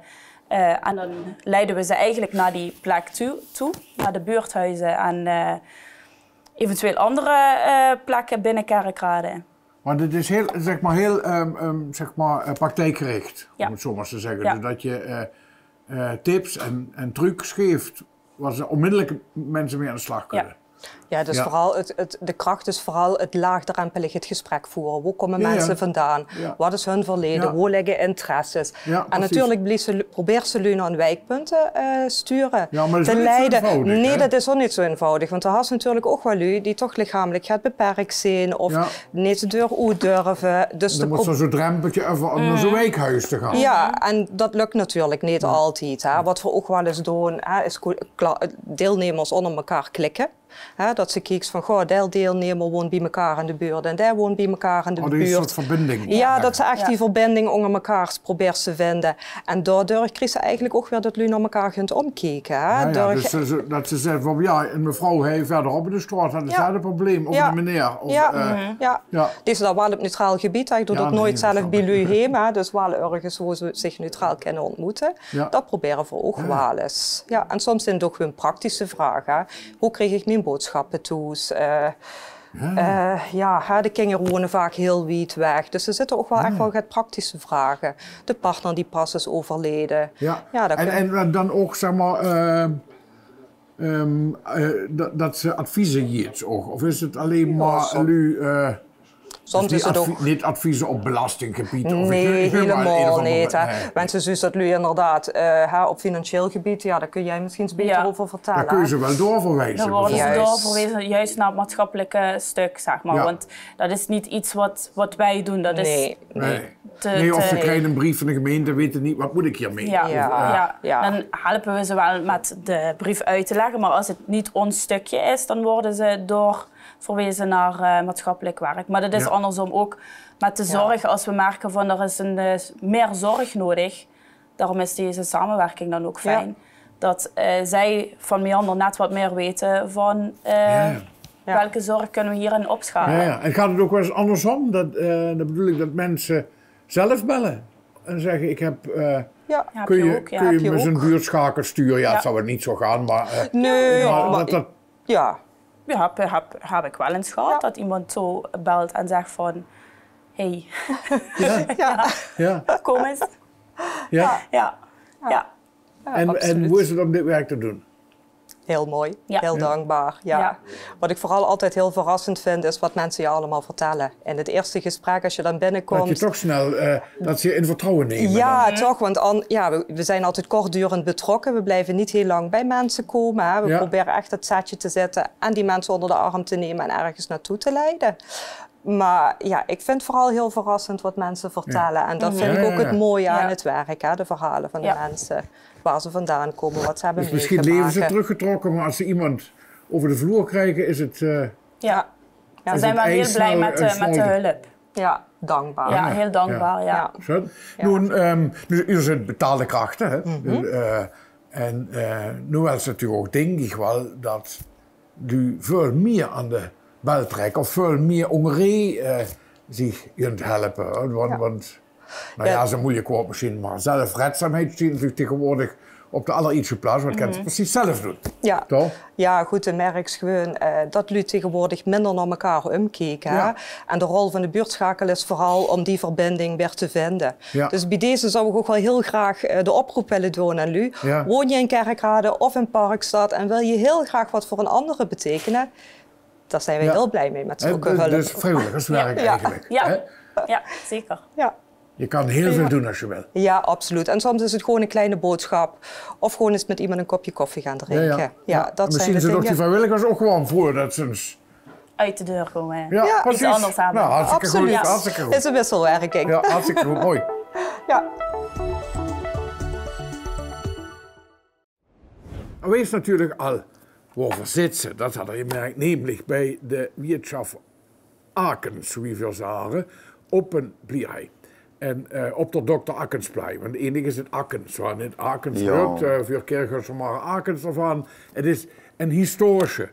En dan leiden we ze eigenlijk naar die plek toe naar de buurthuizen en eventueel andere plekken binnen Kerkrade. Want het is heel praktijkgericht, om het zo maar te zeggen. Ja. Dat je tips en trucs geeft waar ze onmiddellijk mensen mee aan de slag kunnen. Ja, dus vooral de kracht is vooral het laagdrempelig het gesprek voeren. Hoe komen mensen vandaan? Ja. Wat is hun verleden? Hoe liggen interesses? Ja, en natuurlijk probeer ze nu naar wijkpunten sturen. Ja, maar dat is niet zo eenvoudig. Nee, dat is ook niet zo eenvoudig. Want er is natuurlijk ook wel u die toch lichamelijk gaat beperkt zijn of niet de deur uit durven. Dus dan moet zo'n drempeltje even om naar zo'n wijkhuis te gaan. Ja, en dat lukt natuurlijk niet altijd. Hè. Wat we ook wel eens doen, is deelnemers onder elkaar klikken. Dat ze kijkt van, goh, die deelnemer woont bij elkaar in de buurt en daar woont bij elkaar in de buurt. Een soort verbinding. Ja, dat ze echt die verbinding onder elkaar probeert te vinden. En daardoor kreeg ze eigenlijk ook weer dat jullie naar elkaar gaan omkijken. Dus dat ze zegt van, ja, een mevrouw heeft verderop in de straat had hetzelfde probleem, of een meneer. Of, die is dan wel op neutraal gebied, ik doe dat nooit zelf bij jullie heen, dus wel ergens hoe ze zich neutraal kunnen ontmoeten. Dat proberen we ook wel eens. Ja, en soms zijn het ook gewoon praktische vragen. Hoe kreeg ik mijn boodschappen toe? De kinderen wonen vaak heel wijd weg. Dus er zitten ook wel echt wel praktische vragen. De partner die pas is overleden. En dan ook, zeg maar, dat ze adviezen geeft. Of is het alleen maar soms dus is het ook niet adviezen op belastinggebied? Nee, helemaal niet. Mensen zeggen dat nu inderdaad op financieel gebied, daar kun jij misschien iets beter over vertellen. Daar kun je ze wel doorverwijzen. Dan worden ze doorverwezen juist naar het maatschappelijke stuk, zeg maar. Want dat is niet iets wat wij doen. Dat is of ze krijgen een brief van de gemeente, weten niet wat moet ik hiermee. Dan helpen we ze wel met de brief uit te leggen, maar als het niet ons stukje is, dan worden ze verwezen naar maatschappelijk werk. Maar dat is andersom ook met de zorg. Als we merken van er is meer zorg nodig, daarom is deze samenwerking dan ook fijn. Dat zij van Meander net wat meer weten van welke zorg kunnen we hierin opschalen. En gaat het ook wel eens andersom? Dat bedoel ik dat mensen zelf bellen en zeggen ik heb... kun je met een buurtschakel sturen? Het zou het niet zo gaan, maar... Heb ik wel eens gehad dat iemand zo belt en zegt van... Hey, kom eens. En hoe is het om dit werk te doen? Heel mooi, heel dankbaar. Wat ik vooral altijd heel verrassend vind, is wat mensen je allemaal vertellen. In het eerste gesprek, als je dan binnenkomt... Dat je toch snel dat ze je in vertrouwen nemen. Ja, toch, want we zijn altijd kortdurend betrokken. We blijven niet heel lang bij mensen komen. We proberen echt het setje te zetten en die mensen onder de arm te nemen en ergens naartoe te leiden. Maar ik vind vooral heel verrassend wat mensen vertellen. En dat vind ik ook het mooie aan het werk, de verhalen van de mensen. Waar ze vandaan komen, wat ze hebben meegemaakt. Misschien leven ze teruggetrokken, maar als ze iemand over de vloer krijgen, is het... we zijn wel heel blij met de hulp. Ja, dankbaar. Ja, heel dankbaar, Nu is het betaalde krachten, hè. En nu is het natuurlijk ook, denk ik wel, dat u veel meer aan de bel trekken, of veel meer ongeree zich kunt helpen. Want dat is een moeilijk woord misschien, maar zelfredzaamheid zie je natuurlijk tegenwoordig op de allerietste plaats, wat kan ze precies zelf doen. Toch? Ja, goed, dan merk je gewoon dat jullie tegenwoordig minder naar elkaar omkijken. En de rol van de buurtschakel is vooral om die verbinding weer te vinden. Dus bij deze zou ik ook wel heel graag de oproep willen doen aan jullie. Woon je in Kerkrade of in Parkstad en wil je heel graag wat voor een andere betekenen? Daar zijn we heel blij mee met zulke hulp. Dus vrijwilligerswerk eigenlijk. Ja, zeker. Je kan heel veel doen als je wil. Ja, absoluut. En soms is het gewoon een kleine boodschap. Of gewoon eens met iemand een kopje koffie gaan drinken. Dat misschien zijn die vrijwilligers ook gewoon voor dat ze eens... uit de deur komen. Ja, iets anders hebben. Nou, absoluut. Hartstikke goed. Het is een wisselwerking. Ja, hartstikke goed. Mooi. Wees natuurlijk al over zitten. Dat had je gemerkt, namelijk bij de Wirtschaft Akens, wie we zagen, op een plei. En op de Dr. Akensplein. Want één is het Akens. Waar niet Akens wordt, voor kerkers maar Akens ervan. Het is een historische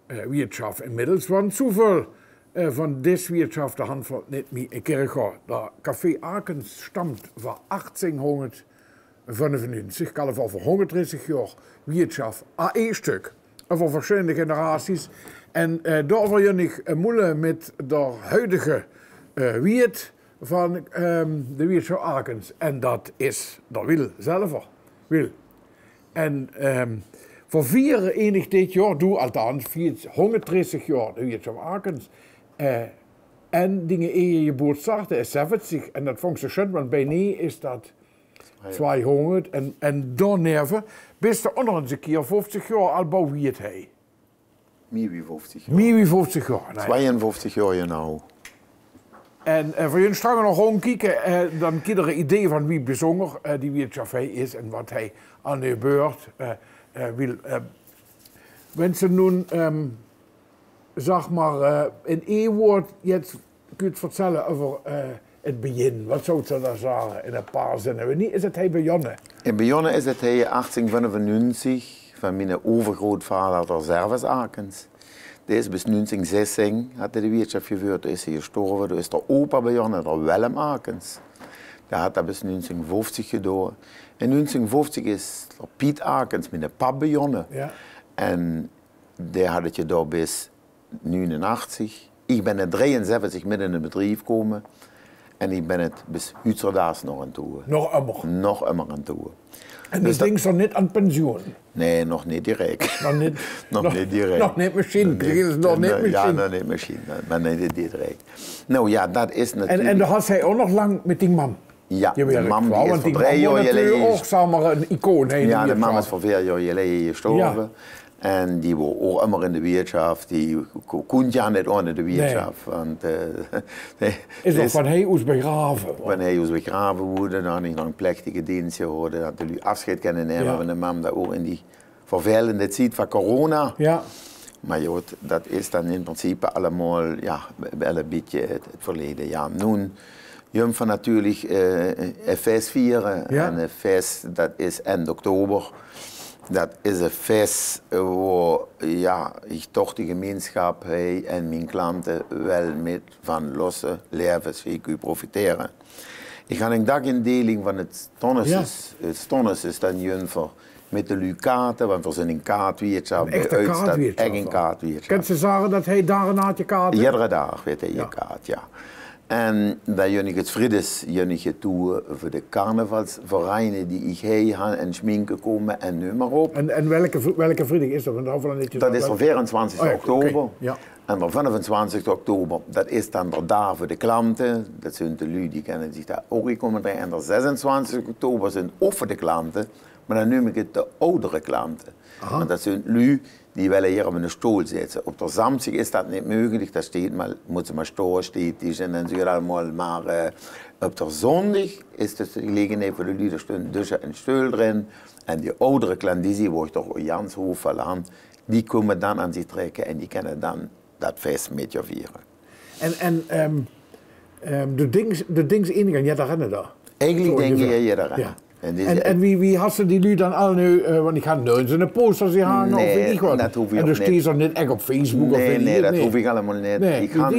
Wirtschaft inmiddels. Want zoveel van deze Wirtschaft de hand van niet meer in Kerkhoor. Dat Café Akens stamt van 1895. Ik al voor 130 jaar Wirtschaft A1-stuk. Voor verschillende generaties. En daar wil je niet moeilijk met de huidige wiert van de Wirtschaft Akens. En dat is de Wil zelf. Wil. En voor 94 dit jaar, doe althans 130 jaar de Wirtschaft Akens. En dingen eer je boot starten is 70. En dat vond ik zo schön, want bij nee is dat 200. En daarneven, bis de onder een keer 50 jaar al bouwt hij. Meer wie 50 jaar. Meer wie 50 jaar. Nee. 52 jaar nou. En voor jullie straks nog rondkijken, dan krijg je een idee van wie bijzonder die Wirtschaft is en wat hij aan de beurt wil Wenn ze nun, zeg maar, in één woord jetzt kunt vertellen over het begin, wat zou ze daar zeggen in een paar zinnen? Wanneer is het hij begonnen? In begonnen is het hij 1895 van mijn overgrootvader der Serviceakens. Die is bis 1916 had hij de wirtschaft gevoerd, toen is hij gestorven, toen is de opa begonnen, der Willem Akens. Die had dat bis 1950 gedaan. In 1950 is der Piet Akens met de pap begonnen. Ja. En die had het gedaan bis 89. Ik ben in 73 midden in het bedrijf gekomen. En ik ben het bis Utrecht nog aan toe. Nog immer? Nog immer aan toe. En dus ding zo niet aan pensioen? Nee, nog niet direct. Nog niet, nog niet direct. Nog niet machine. Nog niet machine. Ja, nog niet machine, maar niet direct. Nou ja, dat is natuurlijk... En dan had hij ook nog lang met die man? Ja, de mam die is voor 3 jaar geleden... ook samen een icoon. Ja, de mam is voor 4 jaar geleden gestorven. Ja. En die was ook immer in de wirtschaft, die kon ja niet onder de wirtschaft. Nee. Is nog van hij is begraven? Van hij is begraven worden, dan had ik nog een plechtige dienst gehouden, dat hij afscheid kunnen nemen van de mam, dat ook in die vervelende tijd van corona. Ja. Maar joh, dat is dan in principe allemaal ja, wel een beetje het verleden. Ja, nu, jumpen natuurlijk een feest vieren. Ja. En een feest, dat is eind oktober. Dat is een feest waar ja, ik toch de gemeenschap heb en mijn klanten wel met van losse levenswegen profiteren. Ik ga een dagindeling van het tonnes. Ja. Het tonnes is dan jumper met de lukaten, want we zijn een kaartwiertschap. Een echte kaartwiertschap? Echt een kaartwiertschap. Kan ze zeggen dat hij daar een je kaart? Iedere dag weet hij je kaart, ja. En dat jullie het Friedes jullie toe voor de carnavalsvereinen die ik heb en schminken komen en nu maar op. En welke vrijdag is dat? Dat is de 24 oktober. Okay. Ja. En de 25 oktober, dat is dan de dag voor de klanten. Dat zijn de lui die kennen zich daar ook in komen. En de 26 oktober zijn ook voor de klanten. Maar dan noem ik het de oudere klanten. Aha. Want dat zijn lui die willen hier op een stoel zitten. Op de Samstag is dat niet mogelijk, dat steht maar, moeten maar staan, steeds en dan zie je allemaal. Maar op de zondag is het de gelegenheid voor de lui, er staan dus een stoel erin. En die oudere klanten, die wordt toch Jans Hoofd aan, die komen dan aan zich trekken en die kunnen dan dat feest met je vieren. De dings ingang, ja, daar rennen daar. Eigenlijk denk je daar. Ja. En wie had ze die nu dan al nu, want ik ga nooit in de posters die hangen of weet ik wat. Dat hoef ik en dus die is er niet echt op Facebook of weet Nee, dat hoef ik allemaal niet. Nee. Ik ga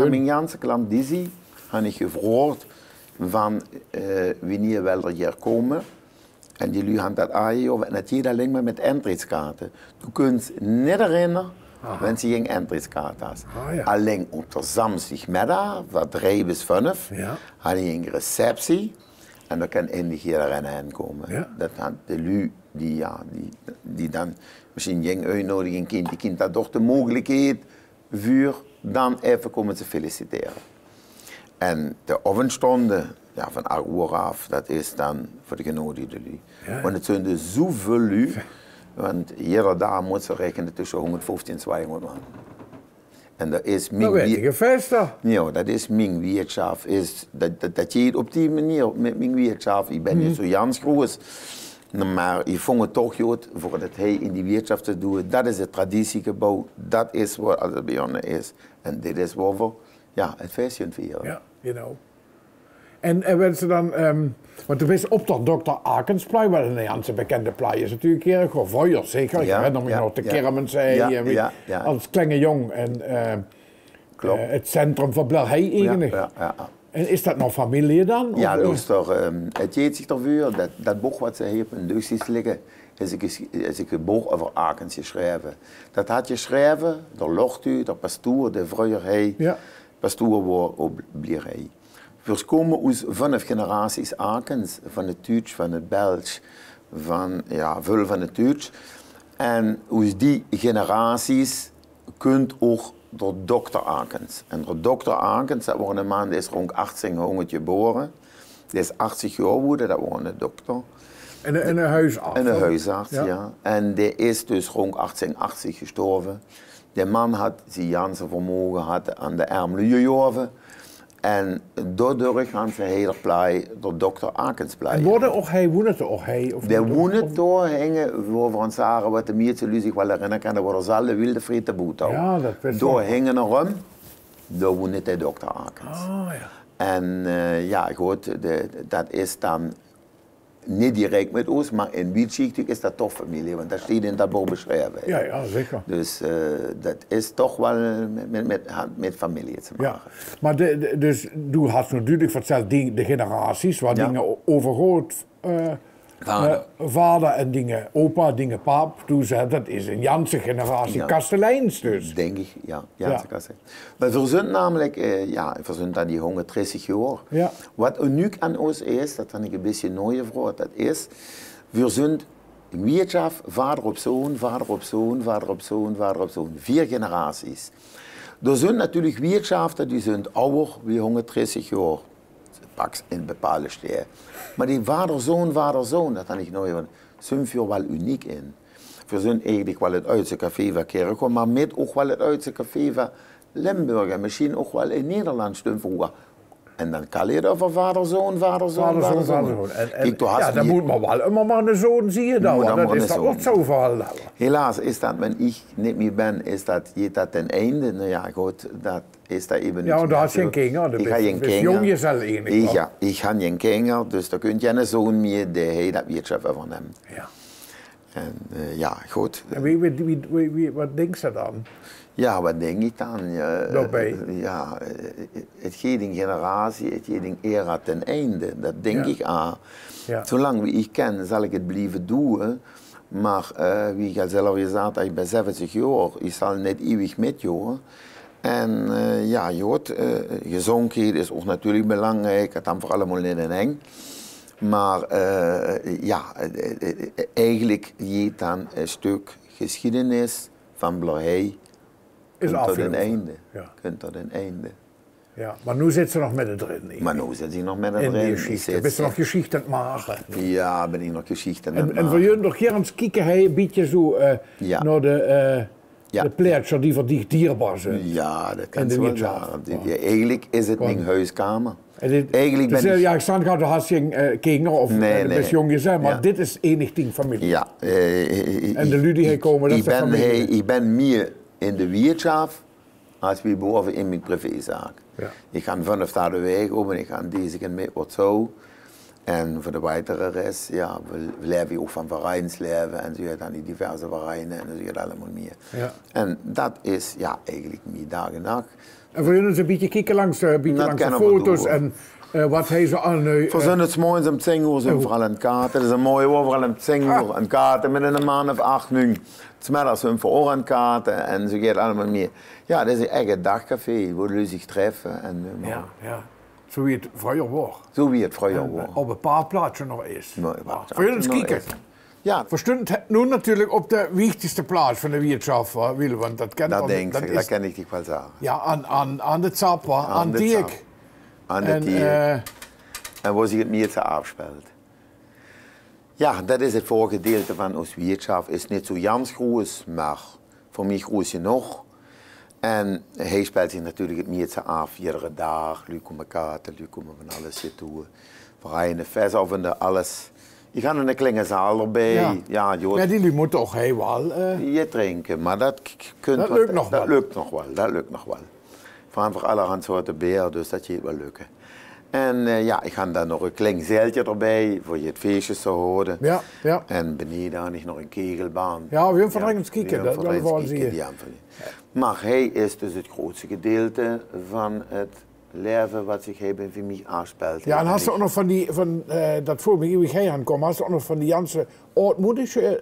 mijn Janse klant Dizzy, heb ik gevraagd van wanneer wil er hier komen. En die lui had dat aangegeven en dat je alleen maar met eintritskaarten. Je kunt niet herinneren, wenn ze geen eintritskaart had. Ja. Alleen op de Samstagmiddag, van 3 bis 5, had je een receptie. En dan kan eindelijk iedereen komen. Ja. Dat had de lui die dan misschien geen uitnodiging kent, die kent dat toch de mogelijkheid voor dan even komen te feliciteren. En de ochtendstonden ja, van 8 uur af, dat is dan voor de genodigde lui. Ja. Want het zijn dus zoveel lui, want iedere dag moet ze rekenen tussen 150 en 200 man. En dat is mijn feesten. Ja, dat is mijn wirtschaft. Dat je het op die manier met mijn wirtschaft. Ik ben niet zo Jans groot, maar ik vond het toch goed voor dat hij in die wirtschaft te doen. Dat is het traditiegebouw. Dat is wat het begonnen is. En dit is waar we het feestje vieren. Ja, genau. En werden ze dan, want er is op dat Dr. Akensplein, wat een Nederlandse bekende plei is natuurlijk hier, gewoon vroeger zeker. Ik herinner me nog de kermen zei, als kleine jong en het centrum van Blarhey eigenlijk. Ja. En is dat nog familie dan? Ja, luister, het jeet zich ervoor, dat boek wat ze hier op een doosjes liggen, is een boek over Akens geschreven. Dat had geschreven, door Lochtu, de pastoor, de vroeger pastoor was op Blarhey. We komen uit 5 generaties Akens, van het Duits, van het Belgisch, van veel van het Duits. En uit die generaties kunt ook door dokter Akens. En door dokter Akens, dat was een man die is rond 1800 geboren. Die is 80 jaar geworden, dat was een dokter. En een huisarts? En een huisarts, ja. En die is dus rond 1880 gestorven. Die man had zijn Janse vermogen had aan de armen gegeven. En daardoor gaan ze heel blij door dokter Akenspleij. En worden ook hij, woont er ook hij? De wonen door hingen, waar we ons zeggen, wat de meeste zich wel herinneren kan, dat worden ze alle wilde frieten boet. Ja, dat weet ik. Door hingen erom, daar woont de dokter Akens. Oh, ja. En ja, goed, dat is dan niet direct met ons, maar in Wietschicht is dat toch familie, want dat staat in dat boek beschreven. Ja, ja, zeker. Dus dat is toch wel met familie te maken. Ja, maar dus du had natuurlijk verteld de generaties, waar dingen overgroot vader en dingen opa, dingen pap. Toen zei dat is een Janse generatie kasteleins dus. Denk ik, ja. Janse kasteleins. Maar we zijn namelijk, we zijn dan die 130 jaar. Ja. Wat uniek aan ons is, dat vind ik een beetje nieuw voor, dat is, we zijn wirtschaft, vader op zoon, vader op zoon, vader op zoon, vader op zoon. 4 generaties. Er zijn natuurlijk wirtschaften die zijn ouder wie 130 jaar. Pak in bepaalde steden. Maar die vader-zoon, dat heb ik nooit van. Zijn veel wel uniek in. We zijn eigenlijk wel het oudste café van Kerkrade, maar met ook wel het oudste café van Limburg. En misschien ook wel in Nederland vroeger. En dan kan je over vader-zoon. Ja, dan moet maar een zoon zie je dan. Dat is dat ook zo verhaal. Helaas is dat, wenn ik niet meer ben, is dat je dat ten einde. Nou ja, goed, dat is dat even niet. Ja, daar is geen kinder. Ik ga geen kinder. Jong je zelf enig. Ik ga geen kinder, dus dan kun je een zoon meer die hij dat wirtschaft overneemt. Ja. En ja, goed. En wat denk je dan? Ja, wat denk ik dan? Ja, het gaat een generatie, het gaat een era ten einde. Dat denk ik aan. Ja. Zolang wie ik ken, zal ik het blijven doen. Maar wie ik al zelf gezegd, ik ben 70 jaar, ik zal niet eeuwig met jou. En ja, gezondheid is ook natuurlijk belangrijk, het dan voor allemaal niet in eng. Maar ja, eigenlijk gaat dan een stuk geschiedenis van Blahei. Kunt tot een einde. Ja. Kunt tot een einde. Ja, maar nu zit ze nog met het erin. Maar nu zit ze nog met het erin. Ben je nog geschichte aan het maken? Ja, ben ik nog geschichte aan het maken. En voor jullie nog eens kijken, een beetje zo naar de pleitser die voor die dierbaar zijn. Ja, dat kan je wel zeggen. Eigenlijk is het mijn huiskamer. Eigenlijk dus, ben ik stand gaat als je kinder of best jong je zijn, maar dit is enig ding familie. Ja. En de lui die komen, dat is de familie. Ik ben meer in de wirtschaft als wie boven in mijn privézaak. Ja. Ik ga vanaf daar de weg op en ik ga deze keer mee wat zo. En voor de weitere rest, ja, we leven ook van vereinsleven en zo dan die diverse vereinen en zo allemaal meer. Ja. En dat is ja eigenlijk meer dag en nacht. En voor jullie een beetje kijken langs de foto's en wat hij zo aan nu. Voor zijn het morgens om 10 uur zijn vooral een kaart. Het is een mooie overal om 10 uur een kaart met een maand of 8 nu. Smiddags zijn voor een kaart en zo gaat allemaal meer. Ja, dat is een eigen dagcafé waar jullie zich treffen. En, ja. Zo wie het vroeger was. Zo wie het vroeger was. Op een paar plaatsen nog is. Voor jullie eens kijken. Ja. Verstond nu natuurlijk op de wichtigste plaats van de wirtschaft, Willem, want dat ken ik. Dat ken ik wel zeggen. Ja, aan de Zap, aan Dirk. Aan de Dirk. En waar zich het meer te afspeelt. Ja, dat is het voorgedeelte van onze wirtschaft. Is niet zo jans groot, maar voor mij groot genoeg. En hij speelt zich natuurlijk het meer te af, iedere dag. Nu komen kaarten, nu komen van alles hier toe. Vereinen, festivals, alles. Je gaat in een kleine zaal erbij. Ja, die moet toch wel. Je drinken, maar dat lukt nog wel. Dat lukt nog wel. Vooral voor allerhand soorten beer, dus dat gaat wel lukken. En ja, ik ga dan nog een klein zeiltje erbij, voor je het feestje te houden. Ja. En beneden had ik nog een kegelbaan. Ja, we hebben van eens kijken, dat willen we wel zien. Maar hij is dus het grootste gedeelte van het leven wat zich hebben voor mij aanspeelt. Ja, en had je ook nog van dat voor me eeuwig hij aankomt, had je ook nog van die Janse oudmoedige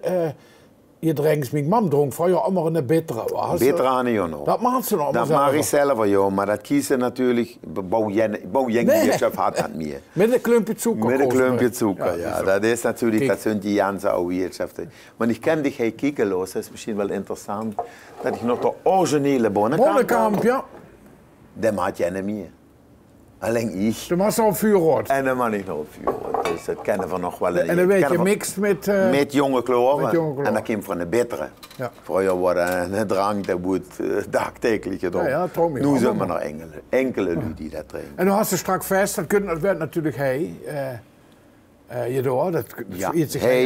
je drinkt, mijn mam dronk vroeger allemaal een bittere. Bittere aan je nog. Dat maakt ze nog. Dat mag ik zelf, joh, maar dat kiezen natuurlijk, bouw je had dat meer. Met een klumpje suiker. Met een klumpje suiker, ja. Dat is natuurlijk, dat zijn die Janse oude wirtschaften. Maar ik ken die geen kiekenloos, dat is misschien wel interessant, dat ik nog de originele Bonnekamp, ja. dat maak je niet meer. Alleen ik. De massa op vuurrood. En dan mag ik nog op vuurrood. Dus dat kennen we nog wel. En dan weet je mixed met... met jonge kloren. En dat komt van de bittere. Ja. Vroeger wordt een drank, dat wordt dagelijks gedronken. Ja, nu zijn we nog enkele lui die dat drinken. En dan had ze strak vast, dat werd natuurlijk hij. Je door, dat iets zich hij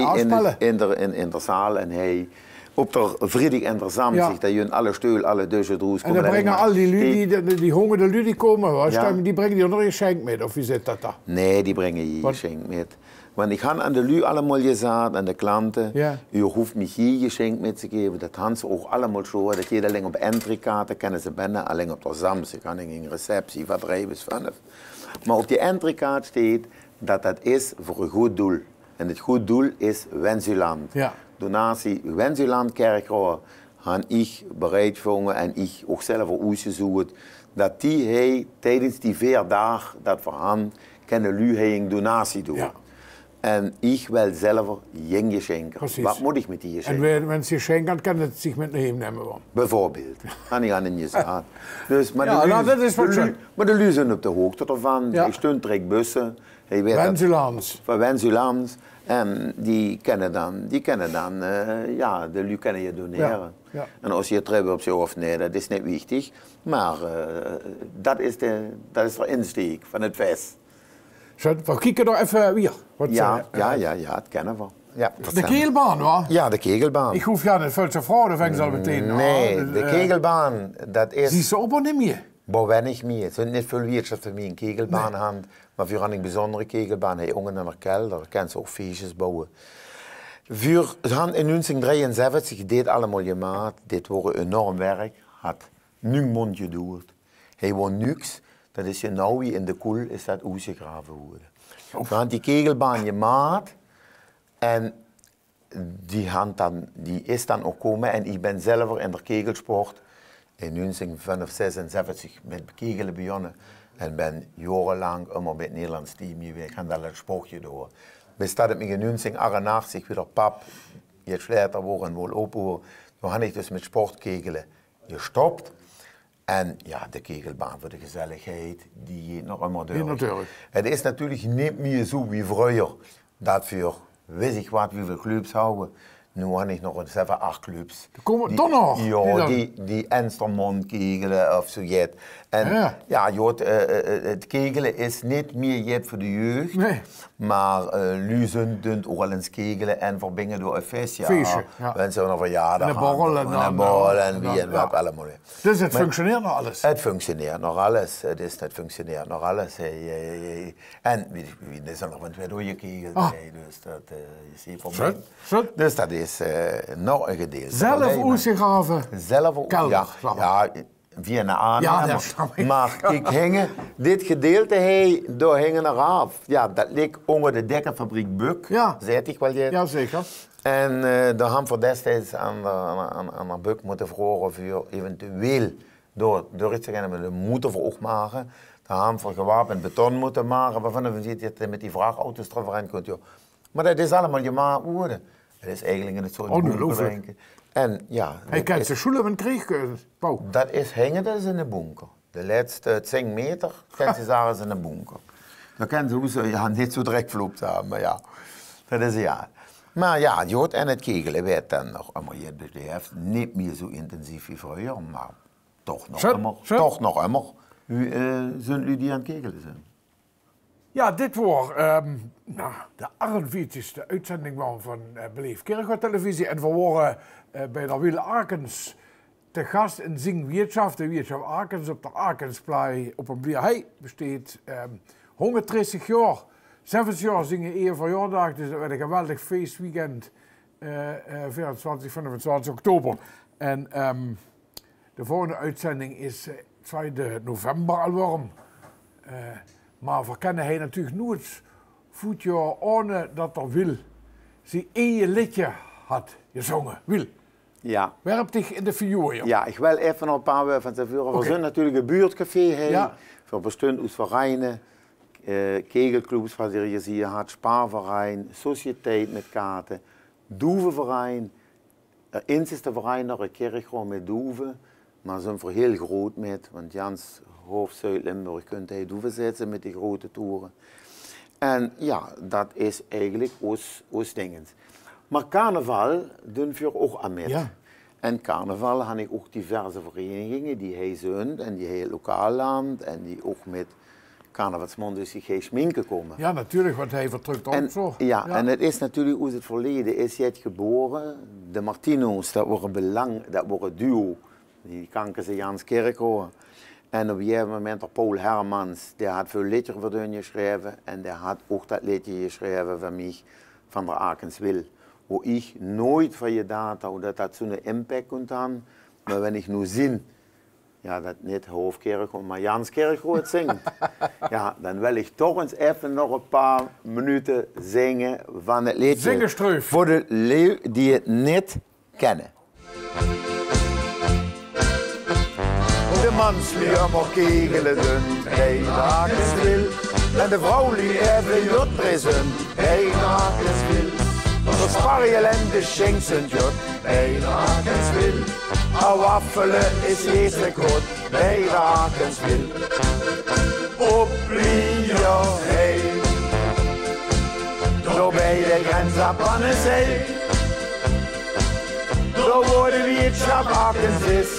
in de zaal en hij op de vrijdag en de zaterdag, dat je alle steul, alle dussen droes komen. En dan brengen al die lui, die hongerde lui die komen, die brengen die nog een schenk met, of wie zit dat daar? Nee, die brengen je schenk met. Want ik ga aan de lui allemaal gezegd, aan de klanten, u hoeft niet hier geschenk mee te geven, dat gaan ze ook allemaal zo, dat je alleen op entrykaarten kennen ze binnen, alleen op de Samse, kan ik in receptie, wat rijbes vanaf. Maar op die entrykaart staat dat is voor een goed doel. En het goed doel is Wensuland. Ja. Donatie Wensuland Kerkroor ga ik bereid vonden en ik ook zelf uitgezocht dat die tijdens die 4 dagen dat we gaan, kunnen jullie een donatie doen. Ja. En ik wil zelf geen geschenken. Precies. Wat moet ik met die geschenken? En wenn ze schenken, kan het zich met naar hem nemen. Bijvoorbeeld. Ga ik aan in je zaad. Dus, maar dat is wat zo. Maar de lui zijn op de hoogte ervan. Hij stond trek bussen. Wensulands. Van Wensulands. En die kennen dan de lui kunnen je doneren. Ja. Ja. En als je het hebben op zich of nee, dat is niet wichtig. Maar dat is de insteek van het fest. We kijken nog even weer. Ja, het kennen we. Ja, de kegelbaan, hoor? Ja, de kegelbaan. Ik hoef niet veel te vragen, dat ik al meteen. Nee, de kegelbaan, dat is... Zie je op niet meer? Maar weinig meer. Het zijn niet veel wirtschaft voor mij een kegelbaan hebben, maar voor een bijzondere kegelbaan. Hij jongen in de kelder, kan ze ook feestjes bouwen. Voor het in 1973 deed allemaal gemaakt. Dit was enorm werk, had nu mondje geduurd. Hij won niks. Dat is je nou in de koel is dat uitgegraven geworden. We hadden die kegelbaan gemaakt en die is dan ook komen en ik ben zelf in de kegelsport in 1976 met kegelen begonnen en ben jarenlang immer met het Nederlands team gewerkt en dat het sportje door. Bis dat ik in 1988 weer pap, jetzt later worden wohl open, toen had ik dus met sportkegelen gestopt. En ja, de kegelbaan voor de gezelligheid, die gaat nog immer door. Het is natuurlijk niet meer zo wie vroeger, dat voor, weet ik wat, wie veel clubs houden. Nu heb ik nog 7, 8 clubs. Komen toch nog? Ja, die Enstermond kegelen of zo. En het kegelen is niet meer voor de jeugd. Nee. Maar luizen doen ook wel eens kegelen en verbingen door een feestje. Mensen hebben een verjaardag. En een borrel en wie en wat allemaal. Dus het functioneert nog alles? Het functioneert nog alles. Het functioneert nog alles. En wie is er nog een tweede kegel? Dus dat is hier probleem. Dus dat is nog een gedeelte. Zelf uitgegraven? Zelf, ja, via een aanname. Maar kijk, dit gedeelte daar hingen eraf. Ja, dat ligt onder de dekkenfabriek Buk. Ja. Zei ik wel je? Ja, zeker. En daar hebben we destijds aan de Buk moeten vragen voor eventueel door te gaan met de moeten voor ook maken. Daar hebben we gewapend beton moeten maken. Waarvan we zien dat met die vrachtauto's eroverheen kunt. Maar dat is allemaal gemaakt worden. Het is eigenlijk een soort ongelooflijk. En ja. Hij kent de schoenen van kreeg. Dat is hingen dus in de bunker. De laatste 10 meter kent ze daar in de bunker. Dan kan ze hoe ze niet zo direct vloept hebben, maar ja, dat is ja. Maar ja, Jood en het kegelen werd dan nog allemaal je betreft niet meer zo intensief wie vroeger, maar toch nog immer. Toch nog immer. Zullen jullie die aan het kegelen zijn? Ja, dit wordt de 48e uitzending van Beleef Kerkhof Televisie. En we waren bij de Wiel Arkens te gast in Zing Wirtschaft. De Wirtschaft Arkens op de Arkensplein op een Blierhei besteedt 130 jaar. 7 jaar zingen eer verjaardag, dus dat werd een geweldig feestweekend. 24, 25 oktober. En de volgende uitzending is 2 november al warm. Maar we kennen hij natuurlijk nooit voetjaar ohne dat er wil. Ze één liedje had gezongen, wil. Ja. Werp dich in de figuur. Ja, ik wil even nog een paar woorden van tevoren. We zijn natuurlijk een buurtcafé. Ja. We bestaan uit vereinen, kegelclubs, wat je hier had, spaarverein, sociëteit met kaarten, doevenverein, Eens is de verein nog een kerk gewoon met doeven, maar ze zijn voor heel groot met, want Jans half Zuid-Limburg kunt hij doorzetten met die grote toeren. En ja, dat is eigenlijk ons dingend. Maar carnaval doen we ook aan met. Ja. En carnaval heb ik ook diverse verenigingen die hij zeunt en die heel lokaal land en die ook met carnavalsmond dus die geen schminken komen. Ja, natuurlijk, want hij vertrukt ook zo. Ja, en het is natuurlijk uit het verleden is het geboren. De Martino's, dat waren duo. Die kanken ze Jans Kerkhoorn. En op een gegeven moment Paul Hermans, die had veel liedjes voor hun geschreven. En die had ook dat liedje geschreven van mij, van der Akenswil. Waar ik nooit van je data dat zo'n impact kon hebben. Maar wenn ik nu zie, ja, dat niet Hoofdkerk, maar Jans Kerkhoorn zingt. Ja, dan wil ik toch eens even nog een paar minuten zingen van het liedje. Zingerstreuf. Voor de leeuw die het niet kennen. De man slier maar kegelen bij de Akenswil. En de vrouw die even jut presen bij de Akenswil. De sparriel en de schenksen jut bij de Akenswil. A waffelen is heerlijk goed bij de Akenswil. Op Lier heen, door bij de grens op Annezee. Daar worden wie het schap Akens is.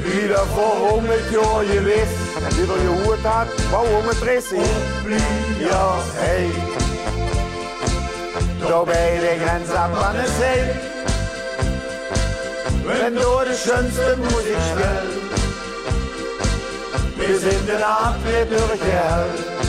Wieder voor 100 jaar geweest. En wie er gehoord had, wou 130. Op Lier heen, door bij de grens op Annezee. En door de schönste muziek spel, we zijn de nacht weer door geld.